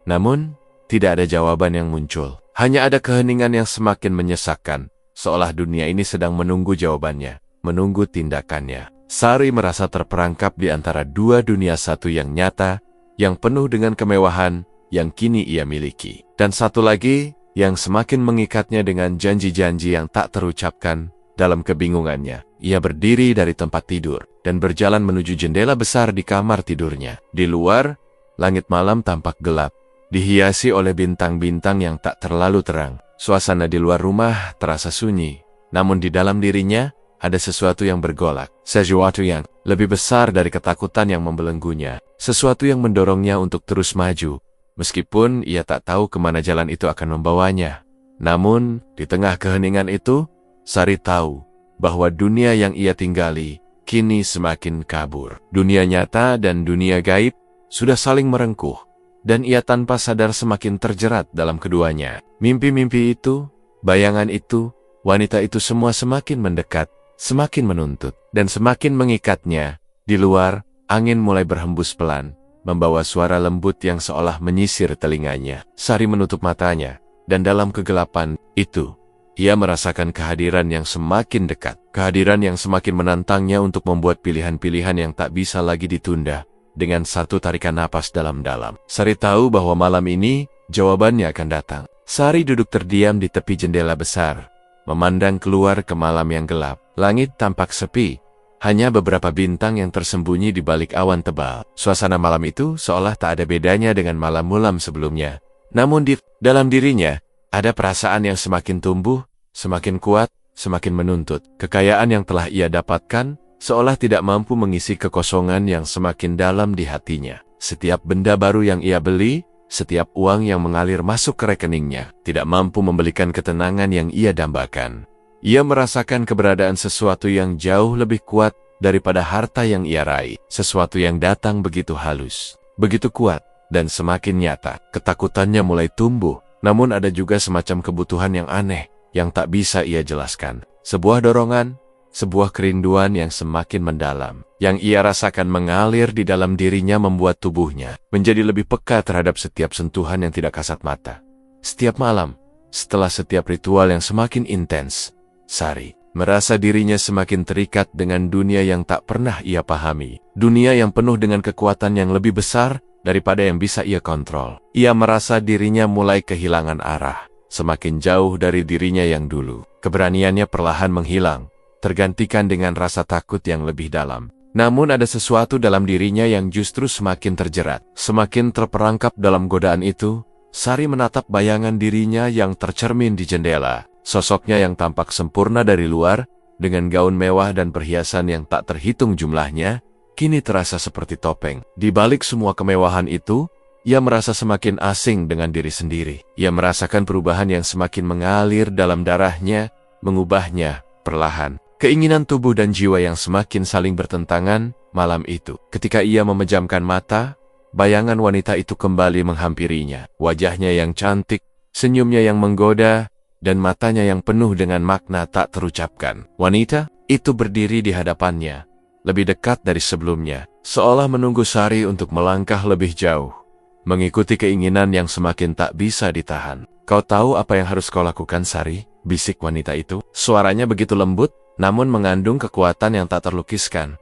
Speaker 1: Namun, tidak ada jawaban yang muncul. Hanya ada keheningan yang semakin menyesakkan, seolah dunia ini sedang menunggu jawabannya, menunggu tindakannya. Sari merasa terperangkap di antara dua dunia, satu yang nyata, yang penuh dengan kemewahan, yang kini ia miliki, dan satu lagi yang semakin mengikatnya dengan janji-janji yang tak terucapkan. Dalam kebingungannya, ia berdiri dari tempat tidur, dan berjalan menuju jendela besar di kamar tidurnya. Di luar, langit malam tampak gelap, dihiasi oleh bintang-bintang yang tak terlalu terang. Suasana di luar rumah terasa sunyi, namun di dalam dirinya ada sesuatu yang bergolak, sesuatu yang lebih besar dari ketakutan yang membelenggunya, sesuatu yang mendorongnya untuk terus maju, meskipun ia tak tahu kemana jalan itu akan membawanya. Namun, di tengah keheningan itu, Sari tahu bahwa dunia yang ia tinggali kini semakin kabur. Dunia nyata dan dunia gaib sudah saling merengkuh, dan ia tanpa sadar semakin terjerat dalam keduanya. Mimpi-mimpi itu, bayangan itu, wanita itu semua semakin mendekat, semakin menuntut, dan semakin mengikatnya. Di luar, angin mulai berhembus pelan, membawa suara lembut yang seolah menyisir telinganya. Sari menutup matanya, dan dalam kegelapan itu, ia merasakan kehadiran yang semakin dekat, kehadiran yang semakin menantangnya untuk membuat pilihan-pilihan yang tak bisa lagi ditunda. Dengan satu tarikan napas dalam-dalam, Sari tahu bahwa malam ini jawabannya akan datang. Sari duduk terdiam di tepi jendela besar, memandang keluar ke malam yang gelap. Langit tampak sepi, Hanya beberapa bintang yang tersembunyi di balik awan tebal. Suasana malam itu seolah tak ada bedanya dengan malam-malam sebelumnya. Namun di dalam dirinya, ada perasaan yang semakin tumbuh, semakin kuat, semakin menuntut. Kekayaan yang telah ia dapatkan, seolah tidak mampu mengisi kekosongan yang semakin dalam di hatinya. Setiap benda baru yang ia beli, setiap uang yang mengalir masuk ke rekeningnya, tidak mampu membelikan ketenangan yang ia dambakan. Ia merasakan keberadaan sesuatu yang jauh lebih kuat daripada harta yang ia raih. Sesuatu yang datang begitu halus, begitu kuat, dan semakin nyata. Ketakutannya mulai tumbuh, namun ada juga semacam kebutuhan yang aneh, yang tak bisa ia jelaskan. Sebuah dorongan, sebuah kerinduan yang semakin mendalam, yang ia rasakan mengalir di dalam dirinya membuat tubuhnya menjadi lebih peka terhadap setiap sentuhan yang tidak kasat mata. Setiap malam, setelah setiap ritual yang semakin intens, Sari merasa dirinya semakin terikat dengan dunia yang tak pernah ia pahami. Dunia yang penuh dengan kekuatan yang lebih besar daripada yang bisa ia kontrol. Ia merasa dirinya mulai kehilangan arah, semakin jauh dari dirinya yang dulu. Keberaniannya perlahan menghilang, tergantikan dengan rasa takut yang lebih dalam. Namun ada sesuatu dalam dirinya yang justru semakin terjerat. Semakin terperangkap dalam godaan itu, Sari menatap bayangan dirinya yang tercermin di jendela. Sosoknya yang tampak sempurna dari luar, dengan gaun mewah dan perhiasan yang tak terhitung jumlahnya, kini terasa seperti topeng. Di balik semua kemewahan itu, ia merasa semakin asing dengan diri sendiri. Ia merasakan perubahan yang semakin mengalir dalam darahnya, mengubahnya perlahan. Keinginan tubuh dan jiwa yang semakin saling bertentangan malam itu. Ketika ia memejamkan mata, bayangan wanita itu kembali menghampirinya. Wajahnya yang cantik, senyumnya yang menggoda, dan matanya yang penuh dengan makna tak terucapkan. Wanita itu berdiri di hadapannya, lebih dekat dari sebelumnya, seolah menunggu Sari untuk melangkah lebih jauh, mengikuti keinginan yang semakin tak bisa ditahan. "Kau tahu apa yang harus kau lakukan, Sari?" bisik wanita itu. Suaranya begitu lembut, namun mengandung kekuatan yang tak terlukiskan.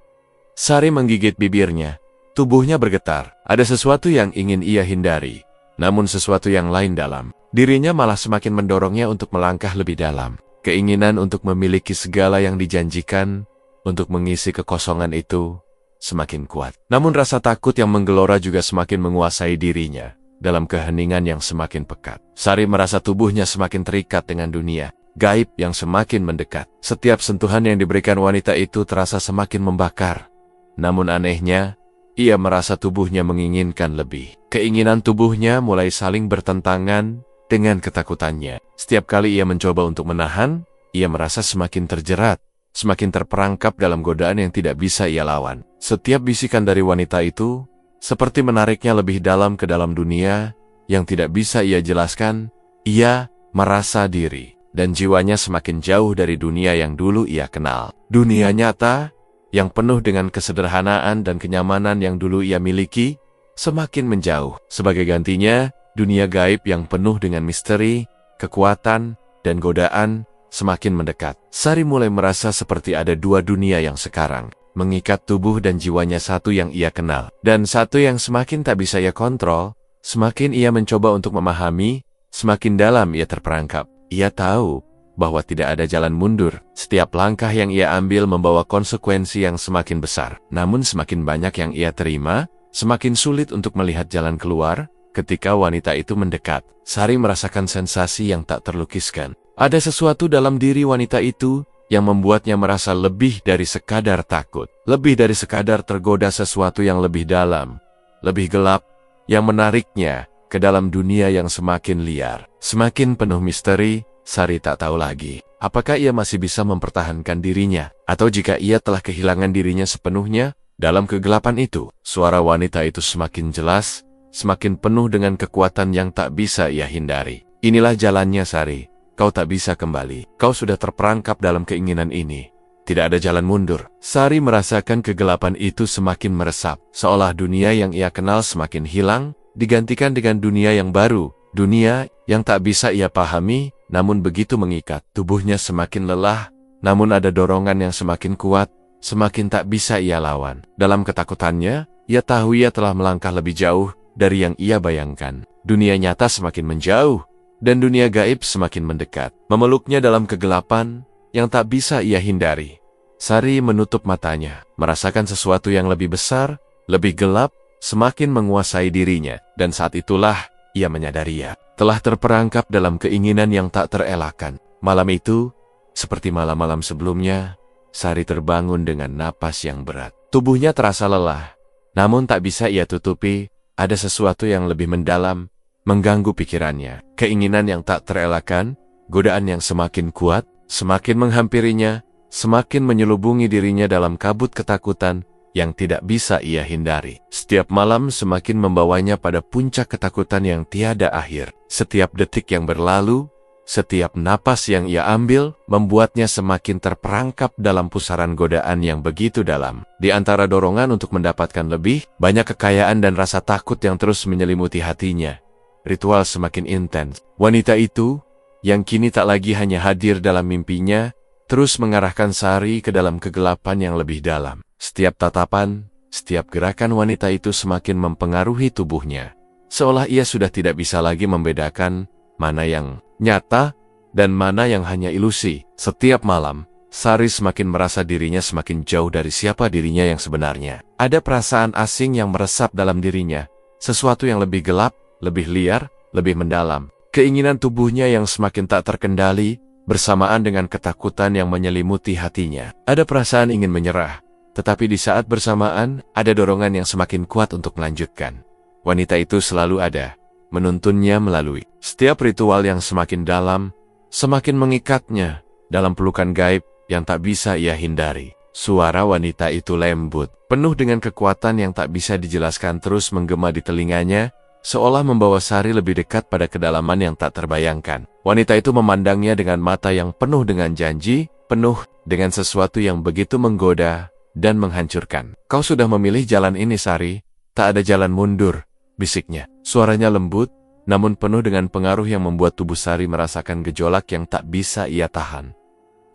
Speaker 1: Sari menggigit bibirnya. Tubuhnya bergetar. Ada sesuatu yang ingin ia hindari, namun sesuatu yang lain dalam dirinya malah semakin mendorongnya untuk melangkah lebih dalam. Keinginan untuk memiliki segala yang dijanjikan, untuk mengisi kekosongan itu, semakin kuat. Namun rasa takut yang menggelora juga semakin menguasai dirinya, dalam keheningan yang semakin pekat. Sari merasa tubuhnya semakin terikat dengan dunia gaib yang semakin mendekat. Setiap sentuhan yang diberikan wanita itu terasa semakin membakar. Namun anehnya, ia merasa tubuhnya menginginkan lebih. Keinginan tubuhnya mulai saling bertentangan dengan ketakutannya. Setiap kali ia mencoba untuk menahan, ia merasa semakin terjerat, semakin terperangkap dalam godaan yang tidak bisa ia lawan. Setiap bisikan dari wanita itu seperti menariknya lebih dalam ke dalam dunia yang tidak bisa ia jelaskan. Ia merasa diri dan jiwanya semakin jauh dari dunia yang dulu ia kenal. Dunia nyata yang penuh dengan kesederhanaan dan kenyamanan yang dulu ia miliki semakin menjauh. Sebagai gantinya, dunia gaib yang penuh dengan misteri, kekuatan, dan godaan semakin mendekat. Sari mulai merasa seperti ada dua dunia yang sekarang mengikat tubuh dan jiwanya, satu yang ia kenal dan satu yang semakin tak bisa ia kontrol. Semakin ia mencoba untuk memahami, semakin dalam ia terperangkap. Ia tahu bahwa tidak ada jalan mundur. Setiap langkah yang ia ambil membawa konsekuensi yang semakin besar. Namun semakin banyak yang ia terima, semakin sulit untuk melihat jalan keluar. Ketika wanita itu mendekat, Sari merasakan sensasi yang tak terlukiskan. Ada sesuatu dalam diri wanita itu yang membuatnya merasa lebih dari sekadar takut, lebih dari sekadar tergoda sesuatu yang lebih dalam, lebih gelap, yang menariknya ke dalam dunia yang semakin liar, semakin penuh misteri. Sari tak tahu lagi, apakah ia masih bisa mempertahankan dirinya, atau jika ia telah kehilangan dirinya sepenuhnya dalam kegelapan itu. Suara wanita itu semakin jelas, semakin penuh dengan kekuatan yang tak bisa ia hindari. "Inilah jalannya, Sari. Kau tak bisa kembali. Kau sudah terperangkap dalam keinginan ini. Tidak ada jalan mundur." Sari merasakan kegelapan itu semakin meresap, seolah dunia yang ia kenal semakin hilang, digantikan dengan dunia yang baru, dunia yang tak bisa ia pahami, namun begitu mengikat. Tubuhnya semakin lelah, namun ada dorongan yang semakin kuat, semakin tak bisa ia lawan. Dalam ketakutannya, ia tahu ia telah melangkah lebih jauh dari yang ia bayangkan. Dunia nyata semakin menjauh, dan dunia gaib semakin mendekat, memeluknya dalam kegelapan yang tak bisa ia hindari. Sari menutup matanya, merasakan sesuatu yang lebih besar, lebih gelap, semakin menguasai dirinya. Dan saat itulah, ia menyadari ia telah terperangkap dalam keinginan yang tak terelakkan. Malam itu, seperti malam-malam sebelumnya, Sari terbangun dengan napas yang berat. Tubuhnya terasa lelah, namun tak bisa ia tutupi, ada sesuatu yang lebih mendalam, mengganggu pikirannya. Keinginan yang tak terelakkan, godaan yang semakin kuat, semakin menghampirinya, semakin menyelubungi dirinya dalam kabut ketakutan yang tidak bisa ia hindari. Setiap malam semakin membawanya pada puncak ketakutan yang tiada akhir. Setiap detik yang berlalu, setiap napas yang ia ambil, membuatnya semakin terperangkap dalam pusaran godaan yang begitu dalam. Di antara dorongan untuk mendapatkan lebih, banyak kekayaan dan rasa takut yang terus menyelimuti hatinya. Ritual semakin intens. Wanita itu, yang kini tak lagi hanya hadir dalam mimpinya, terus mengarahkan Sari ke dalam kegelapan yang lebih dalam. Setiap tatapan, setiap gerakan wanita itu semakin mempengaruhi tubuhnya. Seolah ia sudah tidak bisa lagi membedakan mana yang nyata dan mana yang hanya ilusi. Setiap malam, Sari semakin merasa dirinya semakin jauh dari siapa dirinya yang sebenarnya. Ada perasaan asing yang meresap dalam dirinya, sesuatu yang lebih gelap, lebih liar, lebih mendalam. Keinginan tubuhnya yang semakin tak terkendali, bersamaan dengan ketakutan yang menyelimuti hatinya. Ada perasaan ingin menyerah, tetapi di saat bersamaan, ada dorongan yang semakin kuat untuk melanjutkan. Wanita itu selalu ada, menuntunnya melalui setiap ritual yang semakin dalam, semakin mengikatnya dalam pelukan gaib yang tak bisa ia hindari. Suara wanita itu lembut, penuh dengan kekuatan yang tak bisa dijelaskan terus menggema di telinganya, seolah membawa Sari lebih dekat pada kedalaman yang tak terbayangkan. Wanita itu memandangnya dengan mata yang penuh dengan janji, penuh dengan sesuatu yang begitu menggoda dan menghancurkan. Kau sudah memilih jalan ini, Sari, tak ada jalan mundur, bisiknya. Suaranya lembut, namun penuh dengan pengaruh yang membuat tubuh Sari merasakan gejolak yang tak bisa ia tahan.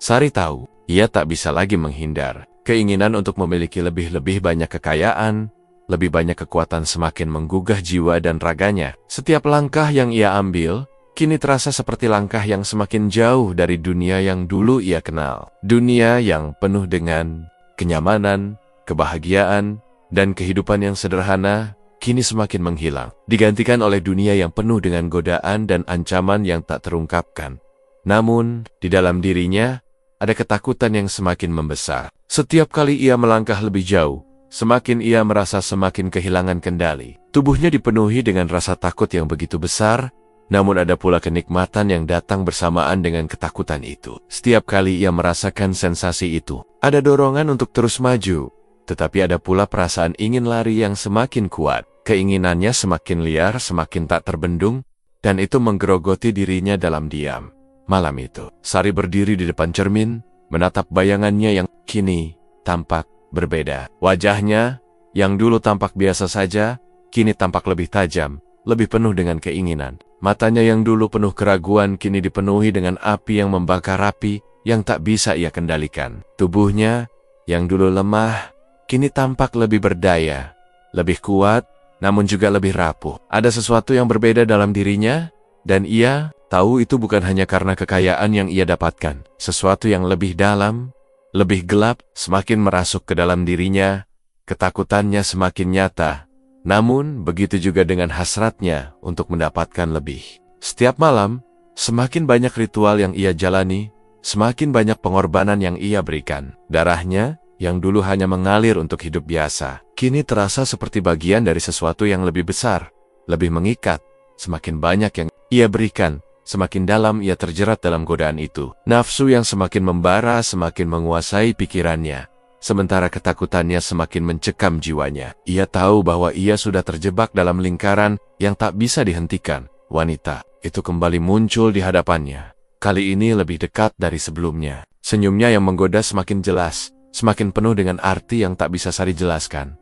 Speaker 1: Sari tahu, ia tak bisa lagi menghindar. Keinginan untuk memiliki lebih banyak kekayaan, lebih banyak kekuatan semakin menggugah jiwa dan raganya. Setiap langkah yang ia ambil, kini terasa seperti langkah yang semakin jauh dari dunia yang dulu ia kenal. Dunia yang penuh dengan kenyamanan, kebahagiaan, dan kehidupan yang sederhana, kini semakin menghilang, digantikan oleh dunia yang penuh dengan godaan dan ancaman yang tak terungkapkan. Namun, di dalam dirinya, ada ketakutan yang semakin membesar. Setiap kali ia melangkah lebih jauh, semakin ia merasa semakin kehilangan kendali. Tubuhnya dipenuhi dengan rasa takut yang begitu besar, namun ada pula kenikmatan yang datang bersamaan dengan ketakutan itu. Setiap kali ia merasakan sensasi itu, ada dorongan untuk terus maju, tetapi ada pula perasaan ingin lari yang semakin kuat. Keinginannya semakin liar, semakin tak terbendung, dan itu menggerogoti dirinya dalam diam. Malam itu, Sari berdiri di depan cermin, menatap bayangannya yang kini tampak berbeda. Wajahnya, yang dulu tampak biasa saja, kini tampak lebih tajam, lebih penuh dengan keinginan. Matanya yang dulu penuh keraguan, kini dipenuhi dengan api yang membakar api, yang tak bisa ia kendalikan. Tubuhnya, yang dulu lemah, kini tampak lebih berdaya, lebih kuat, namun juga lebih rapuh. Ada sesuatu yang berbeda dalam dirinya, dan ia tahu itu bukan hanya karena kekayaan yang ia dapatkan. Sesuatu yang lebih dalam, lebih gelap, semakin merasuk ke dalam dirinya, ketakutannya semakin nyata. Namun, begitu juga dengan hasratnya untuk mendapatkan lebih. Setiap malam, semakin banyak ritual yang ia jalani, semakin banyak pengorbanan yang ia berikan. Darahnya, yang dulu hanya mengalir untuk hidup biasa, kini terasa seperti bagian dari sesuatu yang lebih besar, lebih mengikat. Semakin banyak yang ia berikan, semakin dalam ia terjerat dalam godaan itu. Nafsu yang semakin membara semakin menguasai pikirannya, sementara ketakutannya semakin mencekam jiwanya. Ia tahu bahwa ia sudah terjebak dalam lingkaran yang tak bisa dihentikan. Wanita itu kembali muncul di hadapannya, kali ini lebih dekat dari sebelumnya. Senyumnya yang menggoda semakin jelas, semakin penuh dengan arti yang tak bisa Sari jelaskan.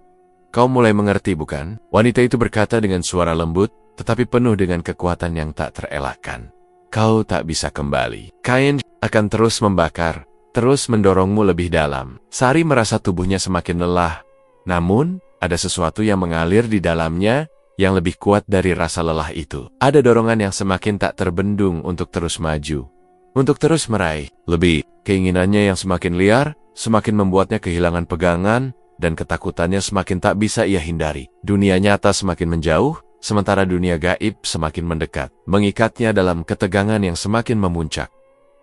Speaker 1: Kau mulai mengerti, bukan? Wanita itu berkata dengan suara lembut, tetapi penuh dengan kekuatan yang tak terelakkan. Kau tak bisa kembali. Kain akan terus membakar, terus mendorongmu lebih dalam. Sari merasa tubuhnya semakin lelah. Namun, ada sesuatu yang mengalir di dalamnya yang lebih kuat dari rasa lelah itu. Ada dorongan yang semakin tak terbendung untuk terus maju, untuk terus meraih lebih. Keinginannya yang semakin liar, semakin membuatnya kehilangan pegangan, dan ketakutannya semakin tak bisa ia hindari. Dunia nyata semakin menjauh, sementara dunia gaib semakin mendekat, mengikatnya dalam ketegangan yang semakin memuncak.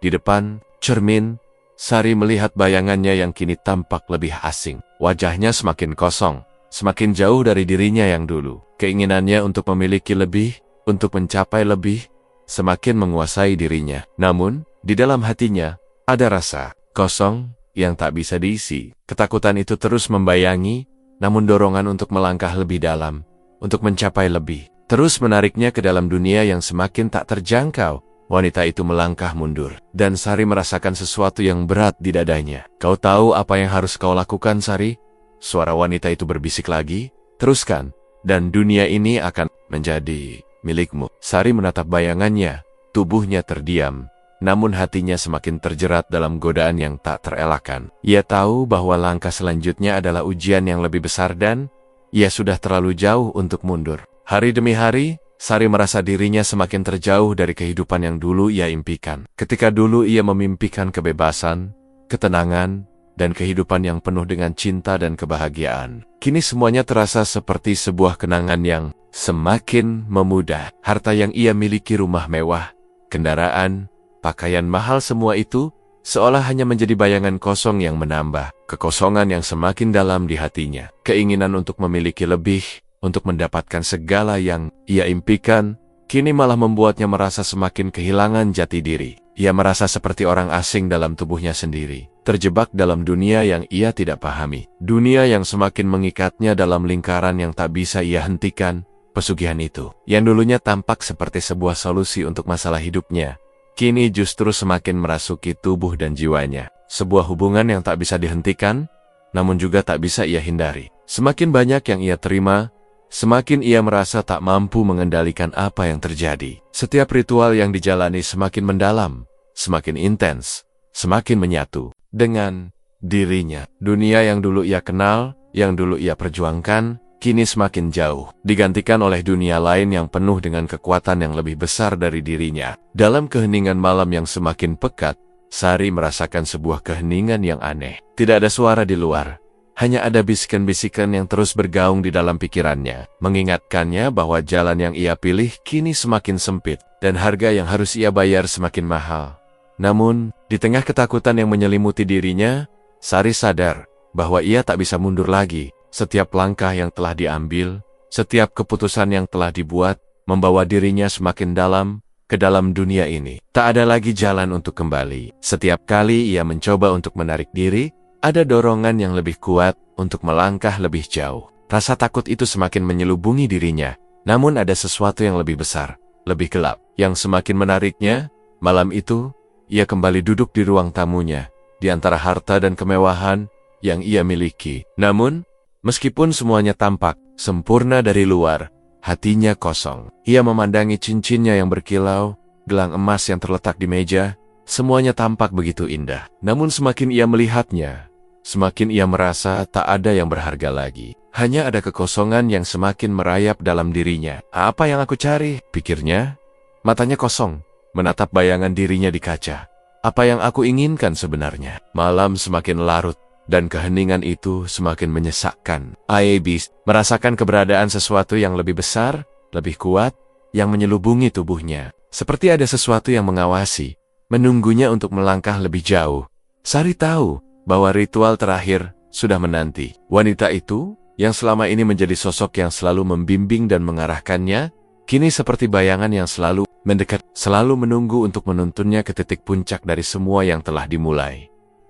Speaker 1: Di depan cermin, Sari melihat bayangannya yang kini tampak lebih asing. Wajahnya semakin kosong, semakin jauh dari dirinya yang dulu. Keinginannya untuk memiliki lebih, untuk mencapai lebih, semakin menguasai dirinya. Namun, di dalam hatinya, ada rasa kosong yang tak bisa diisi. Ketakutan itu terus membayangi, namun dorongan untuk melangkah lebih dalam, untuk mencapai lebih, terus menariknya ke dalam dunia yang semakin tak terjangkau. Wanita itu melangkah mundur, dan Sari merasakan sesuatu yang berat di dadanya. Kau tahu apa yang harus kau lakukan, Sari? Suara wanita itu berbisik lagi. Teruskan, dan dunia ini akan menjadi milikmu. Sari menatap bayangannya, tubuhnya terdiam, namun hatinya semakin terjerat dalam godaan yang tak terelakkan. Ia tahu bahwa langkah selanjutnya adalah ujian yang lebih besar dan ia sudah terlalu jauh untuk mundur. Hari demi hari, Sari merasa dirinya semakin terjauh dari kehidupan yang dulu ia impikan. Ketika dulu ia memimpikan kebebasan, ketenangan, dan kehidupan yang penuh dengan cinta dan kebahagiaan, kini semuanya terasa seperti sebuah kenangan yang semakin memudar. Harta yang ia miliki, rumah mewah, kendaraan, pakaian mahal, semua itu seolah hanya menjadi bayangan kosong yang menambah kekosongan yang semakin dalam di hatinya. Keinginan untuk memiliki lebih, untuk mendapatkan segala yang ia impikan, kini malah membuatnya merasa semakin kehilangan jati diri. Ia merasa seperti orang asing dalam tubuhnya sendiri, terjebak dalam dunia yang ia tidak pahami. Dunia yang semakin mengikatnya dalam lingkaran yang tak bisa ia hentikan. Pesugihan itu, yang dulunya tampak seperti sebuah solusi untuk masalah hidupnya, kini justru semakin merasuki tubuh dan jiwanya. Sebuah hubungan yang tak bisa dihentikan, namun juga tak bisa ia hindari. Semakin banyak yang ia terima, semakin ia merasa tak mampu mengendalikan apa yang terjadi. Setiap ritual yang dijalani semakin mendalam, semakin intens, semakin menyatu dengan dirinya. Dunia yang dulu ia kenal, yang dulu ia perjuangkan, kini semakin jauh, digantikan oleh dunia lain yang penuh dengan kekuatan yang lebih besar dari dirinya. Dalam keheningan malam yang semakin pekat, Sari merasakan sebuah keheningan yang aneh. Tidak ada suara di luar. Hanya ada bisikan-bisikan yang terus bergaung di dalam pikirannya, mengingatkannya bahwa jalan yang ia pilih kini semakin sempit, dan harga yang harus ia bayar semakin mahal. Namun, di tengah ketakutan yang menyelimuti dirinya, Sari sadar bahwa ia tak bisa mundur lagi. Setiap langkah yang telah diambil, setiap keputusan yang telah dibuat, membawa dirinya semakin dalam, ke dalam dunia ini. Tak ada lagi jalan untuk kembali. Setiap kali ia mencoba untuk menarik diri, ada dorongan yang lebih kuat untuk melangkah lebih jauh. Rasa takut itu semakin menyelubungi dirinya, namun ada sesuatu yang lebih besar, lebih gelap, yang semakin menariknya. Malam itu, ia kembali duduk di ruang tamunya, di antara harta dan kemewahan yang ia miliki. Namun, meskipun semuanya tampak sempurna dari luar, hatinya kosong. Ia memandangi cincinnya yang berkilau, gelang emas yang terletak di meja, semuanya tampak begitu indah. Namun semakin ia melihatnya, semakin ia merasa tak ada yang berharga lagi. Hanya ada kekosongan yang semakin merayap dalam dirinya. Apa yang aku cari? Pikirnya. Matanya kosong, menatap bayangan dirinya di kaca. Apa yang aku inginkan sebenarnya? Malam semakin larut, dan keheningan itu semakin menyesakkan. Aebis merasakan keberadaan sesuatu yang lebih besar, lebih kuat, yang menyelubungi tubuhnya. Seperti ada sesuatu yang mengawasi, menunggunya untuk melangkah lebih jauh. Sari tahu bahwa ritual terakhir sudah menanti. Wanita itu, yang selama ini menjadi sosok yang selalu membimbing dan mengarahkannya, kini seperti bayangan yang selalu mendekat, selalu menunggu untuk menuntunnya ke titik puncak dari semua yang telah dimulai.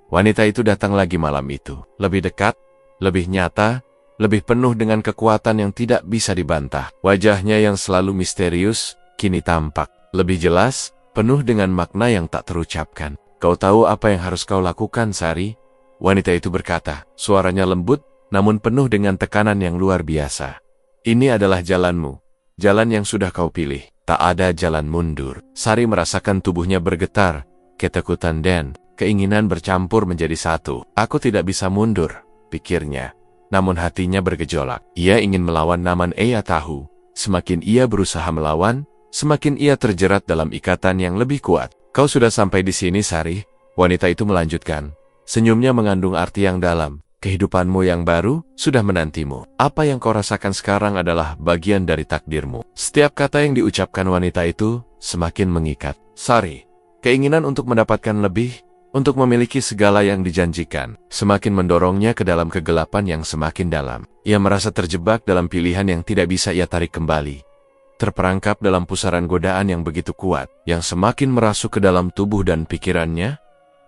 Speaker 1: Wanita itu datang lagi malam itu, lebih dekat, lebih nyata, lebih penuh dengan kekuatan yang tidak bisa dibantah. Wajahnya yang selalu misterius, kini tampak lebih jelas, penuh dengan makna yang tak terucapkan. Kau tahu apa yang harus kau lakukan, Sari? Wanita itu berkata, suaranya lembut, namun penuh dengan tekanan yang luar biasa. Ini adalah jalanmu, jalan yang sudah kau pilih. Tak ada jalan mundur. Sari merasakan tubuhnya bergetar, ketakutan dan keinginan bercampur menjadi satu. Aku tidak bisa mundur, pikirnya. Namun hatinya bergejolak. Ia ingin melawan, namun ia tahu, semakin ia berusaha melawan, semakin ia terjerat dalam ikatan yang lebih kuat. Kau sudah sampai di sini, Sari. Wanita itu melanjutkan. Senyumnya mengandung arti yang dalam. Kehidupanmu yang baru sudah menantimu. Apa yang kau rasakan sekarang adalah bagian dari takdirmu. Setiap kata yang diucapkan wanita itu semakin mengikat. Sari, keinginan untuk mendapatkan lebih, untuk memiliki segala yang dijanjikan, semakin mendorongnya ke dalam kegelapan yang semakin dalam. Ia merasa terjebak dalam pilihan yang tidak bisa ia tarik kembali. Terperangkap dalam pusaran godaan yang begitu kuat, yang semakin merasuk ke dalam tubuh dan pikirannya.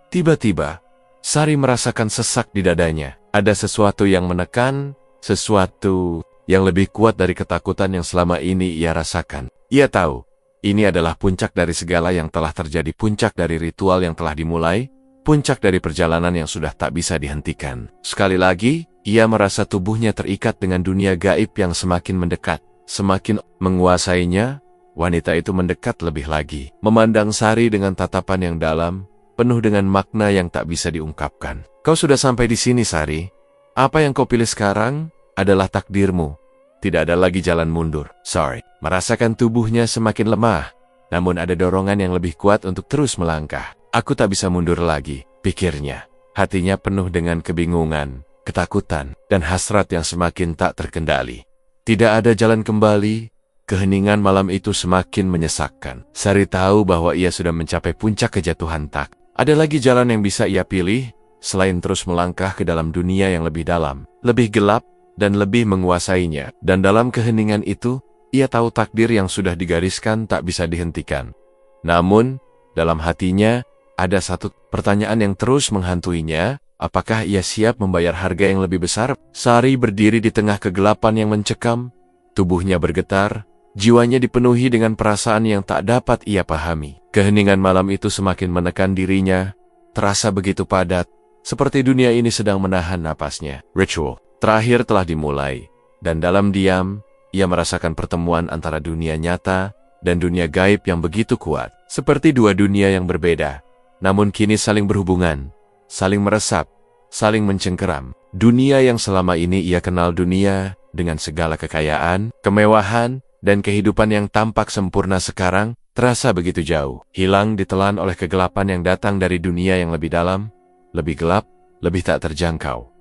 Speaker 1: Tiba-tiba, Sari merasakan sesak di dadanya. Ada sesuatu yang menekan, sesuatu yang lebih kuat dari ketakutan yang selama ini ia rasakan. Ia tahu, ini adalah puncak dari segala yang telah terjadi, puncak dari ritual yang telah dimulai, puncak dari perjalanan yang sudah tak bisa dihentikan. Sekali lagi, ia merasa tubuhnya terikat dengan dunia gaib yang semakin mendekat. Semakin menguasainya, wanita itu mendekat lebih lagi, memandang Sari dengan tatapan yang dalam, penuh dengan makna yang tak bisa diungkapkan. Kau sudah sampai di sini, Sari. Apa yang kau pilih sekarang adalah takdirmu. Tidak ada lagi jalan mundur. Sorry. Merasakan tubuhnya semakin lemah, namun ada dorongan yang lebih kuat untuk terus melangkah. Aku tak bisa mundur lagi, pikirnya. Hatinya penuh dengan kebingungan, ketakutan, dan hasrat yang semakin tak terkendali. Tidak ada jalan kembali. Keheningan malam itu semakin menyesakkan. Sari tahu bahwa ia sudah mencapai puncak kejatuhan tak. Ada lagi jalan yang bisa ia pilih, selain terus melangkah ke dalam dunia yang lebih dalam, lebih gelap, dan lebih menguasainya. Dan dalam keheningan itu, ia tahu takdir yang sudah digariskan tak bisa dihentikan. Namun, dalam hatinya, ada satu pertanyaan yang terus menghantuinya. Apakah ia siap membayar harga yang lebih besar? Sari berdiri di tengah kegelapan yang mencekam, tubuhnya bergetar, jiwanya dipenuhi dengan perasaan yang tak dapat ia pahami. Keheningan malam itu semakin menekan dirinya, terasa begitu padat, seperti dunia ini sedang menahan napasnya. Ritual terakhir telah dimulai, dan dalam diam, ia merasakan pertemuan antara dunia nyata dan dunia gaib yang begitu kuat. Seperti dua dunia yang berbeda, namun kini saling berhubungan, saling meresap, saling mencengkeram. Dunia yang selama ini ia kenal, dunia dengan segala kekayaan, kemewahan, dan kehidupan yang tampak sempurna, sekarang terasa begitu jauh, hilang ditelan oleh kegelapan yang datang dari dunia yang lebih dalam, lebih gelap, lebih tak terjangkau.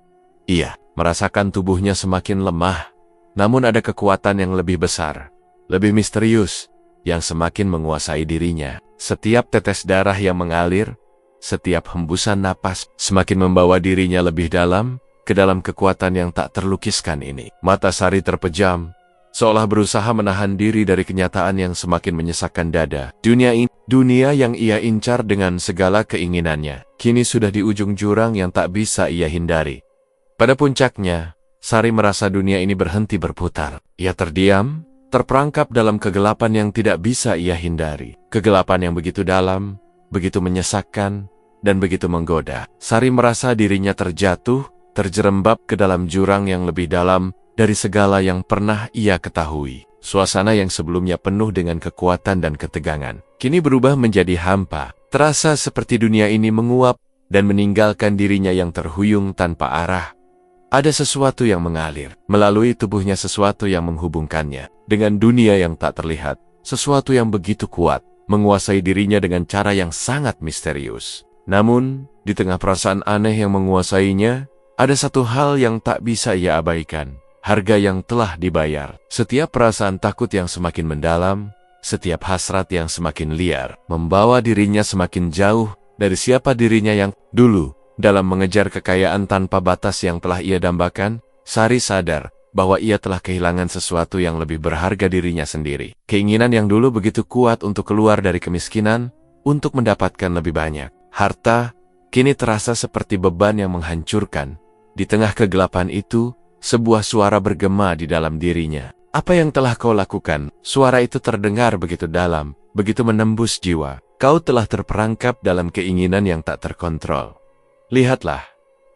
Speaker 1: Ia merasakan tubuhnya semakin lemah, namun ada kekuatan yang lebih besar, lebih misterius, yang semakin menguasai dirinya. Setiap tetes darah yang mengalir, setiap hembusan napas, semakin membawa dirinya lebih dalam, ke dalam kekuatan yang tak terlukiskan ini. Mata Sari terpejam, seolah berusaha menahan diri dari kenyataan yang semakin menyesakkan dada. Dunia yang ia incar dengan segala keinginannya, kini sudah di ujung jurang yang tak bisa ia hindari. Pada puncaknya, Sari merasa dunia ini berhenti berputar. Ia terdiam, terperangkap dalam kegelapan yang tidak bisa ia hindari. Kegelapan yang begitu dalam, begitu menyesakkan, dan begitu menggoda. Sari merasa dirinya terjatuh, terjerembab ke dalam jurang yang lebih dalam dari segala yang pernah ia ketahui. Suasana yang sebelumnya penuh dengan kekuatan dan ketegangan, kini berubah menjadi hampa. Terasa seperti dunia ini menguap dan meninggalkan dirinya yang terhuyung tanpa arah. Ada sesuatu yang mengalir melalui tubuhnya, sesuatu yang menghubungkannya dengan dunia yang tak terlihat. Sesuatu yang begitu kuat, menguasai dirinya dengan cara yang sangat misterius. Namun, di tengah perasaan aneh yang menguasainya, ada satu hal yang tak bisa ia abaikan. Harga yang telah dibayar. Setiap perasaan takut yang semakin mendalam, setiap hasrat yang semakin liar, membawa dirinya semakin jauh dari siapa dirinya yang dulu. Dalam mengejar kekayaan tanpa batas yang telah ia dambakan, Sari sadar bahwa ia telah kehilangan sesuatu yang lebih berharga, dirinya sendiri. Keinginan yang dulu begitu kuat untuk keluar dari kemiskinan, untuk mendapatkan lebih banyak harta, kini terasa seperti beban yang menghancurkan. Di tengah kegelapan itu, sebuah suara bergema di dalam dirinya. Apa yang telah kau lakukan? Suara itu terdengar begitu dalam, begitu menembus jiwa. Kau telah terperangkap dalam keinginan yang tak terkontrol. Lihatlah,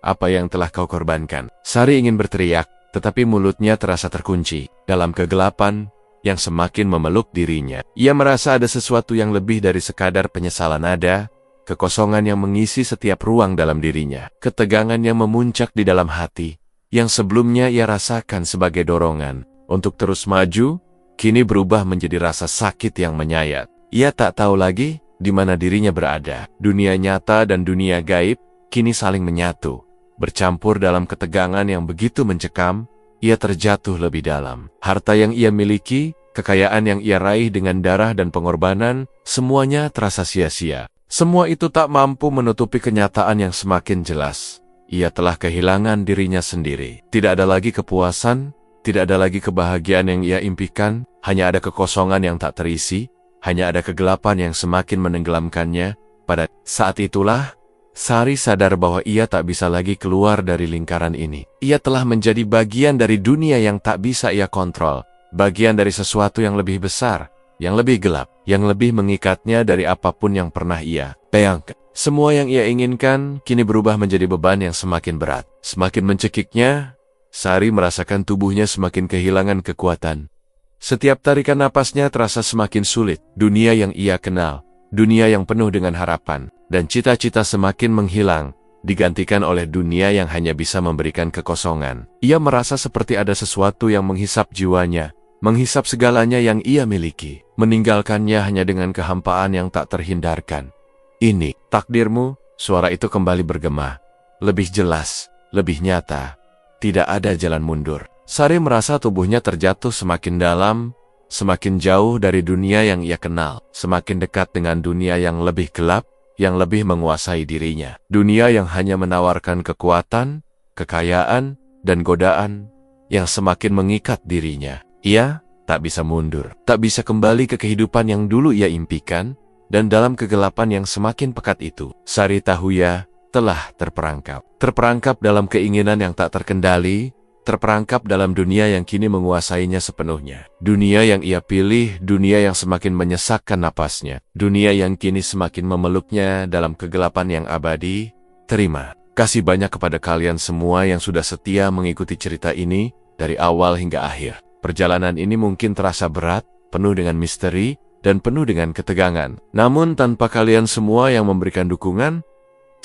Speaker 1: apa yang telah kau korbankan. Sari ingin berteriak, tetapi mulutnya terasa terkunci. Dalam kegelapan yang semakin memeluk dirinya, ia merasa ada sesuatu yang lebih dari sekadar penyesalan. Ada kekosongan yang mengisi setiap ruang dalam dirinya. Ketegangan yang memuncak di dalam hati, yang sebelumnya ia rasakan sebagai dorongan untuk terus maju, kini berubah menjadi rasa sakit yang menyayat. Ia tak tahu lagi di mana dirinya berada. Dunia nyata dan dunia gaib kini saling menyatu, bercampur dalam ketegangan yang begitu mencekam. Ia terjatuh lebih dalam. Harta yang ia miliki, kekayaan yang ia raih dengan darah dan pengorbanan, semuanya terasa sia-sia. Semua itu tak mampu menutupi kenyataan yang semakin jelas. Ia telah kehilangan dirinya sendiri. Tidak ada lagi kepuasan, tidak ada lagi kebahagiaan yang ia impikan, hanya ada kekosongan yang tak terisi, hanya ada kegelapan yang semakin menenggelamkannya. Pada saat itulah, Sari sadar bahwa ia tak bisa lagi keluar dari lingkaran ini. Ia telah menjadi bagian dari dunia yang tak bisa ia kontrol, bagian dari sesuatu yang lebih besar, yang lebih gelap, yang lebih mengikatnya dari apapun yang pernah ia bayangkan. Semua yang ia inginkan kini berubah menjadi beban yang semakin berat. Semakin mencekiknya, Sari merasakan tubuhnya semakin kehilangan kekuatan. Setiap tarikan napasnya terasa semakin sulit. Dunia yang ia kenal, dunia yang penuh dengan harapan dan cita-cita semakin menghilang, digantikan oleh dunia yang hanya bisa memberikan kekosongan. Ia merasa seperti ada sesuatu yang menghisap jiwanya, menghisap segalanya yang ia miliki, meninggalkannya hanya dengan kehampaan yang tak terhindarkan. Ini, takdirmu, suara itu kembali bergema. Lebih jelas, lebih nyata. Tidak ada jalan mundur. Sari merasa tubuhnya terjatuh semakin dalam, semakin jauh dari dunia yang ia kenal, semakin dekat dengan dunia yang lebih gelap, yang lebih menguasai dirinya. Dunia yang hanya menawarkan kekuatan, kekayaan, dan godaan yang semakin mengikat dirinya. Ia tak bisa mundur, tak bisa kembali ke kehidupan yang dulu ia impikan, dan dalam kegelapan yang semakin pekat itu, Sari Tahuya telah terperangkap. Terperangkap dalam keinginan yang tak terkendali, terperangkap dalam dunia yang kini menguasainya sepenuhnya. Dunia yang ia pilih, dunia yang semakin menyesakkan napasnya. Dunia yang kini semakin memeluknya dalam kegelapan yang abadi. Terima kasih banyak kepada kalian semua yang sudah setia mengikuti cerita ini dari awal hingga akhir. Perjalanan ini mungkin terasa berat, penuh dengan misteri, dan penuh dengan ketegangan. Namun tanpa kalian semua yang memberikan dukungan,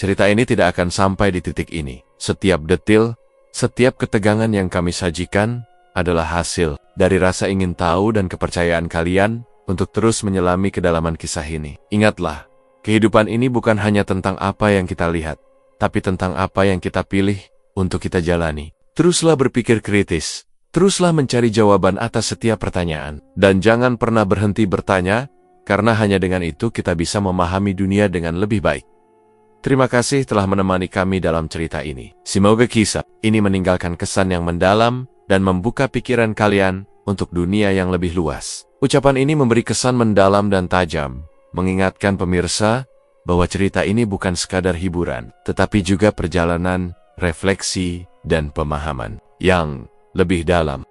Speaker 1: cerita ini tidak akan sampai di titik ini. Setiap detil, setiap ketegangan yang kami sajikan adalah hasil dari rasa ingin tahu dan kepercayaan kalian untuk terus menyelami kedalaman kisah ini. Ingatlah, kehidupan ini bukan hanya tentang apa yang kita lihat, tapi tentang apa yang kita pilih untuk kita jalani. Teruslah berpikir kritis, teruslah mencari jawaban atas setiap pertanyaan, dan jangan pernah berhenti bertanya, karena hanya dengan itu kita bisa memahami dunia dengan lebih baik. Terima kasih telah menemani kami dalam cerita ini. Semoga kisah ini meninggalkan kesan yang mendalam dan membuka pikiran kalian untuk dunia yang lebih luas. Ucapan ini memberi kesan mendalam dan tajam, mengingatkan pemirsa bahwa cerita ini bukan sekadar hiburan, tetapi juga perjalanan, refleksi, dan pemahaman yang lebih dalam.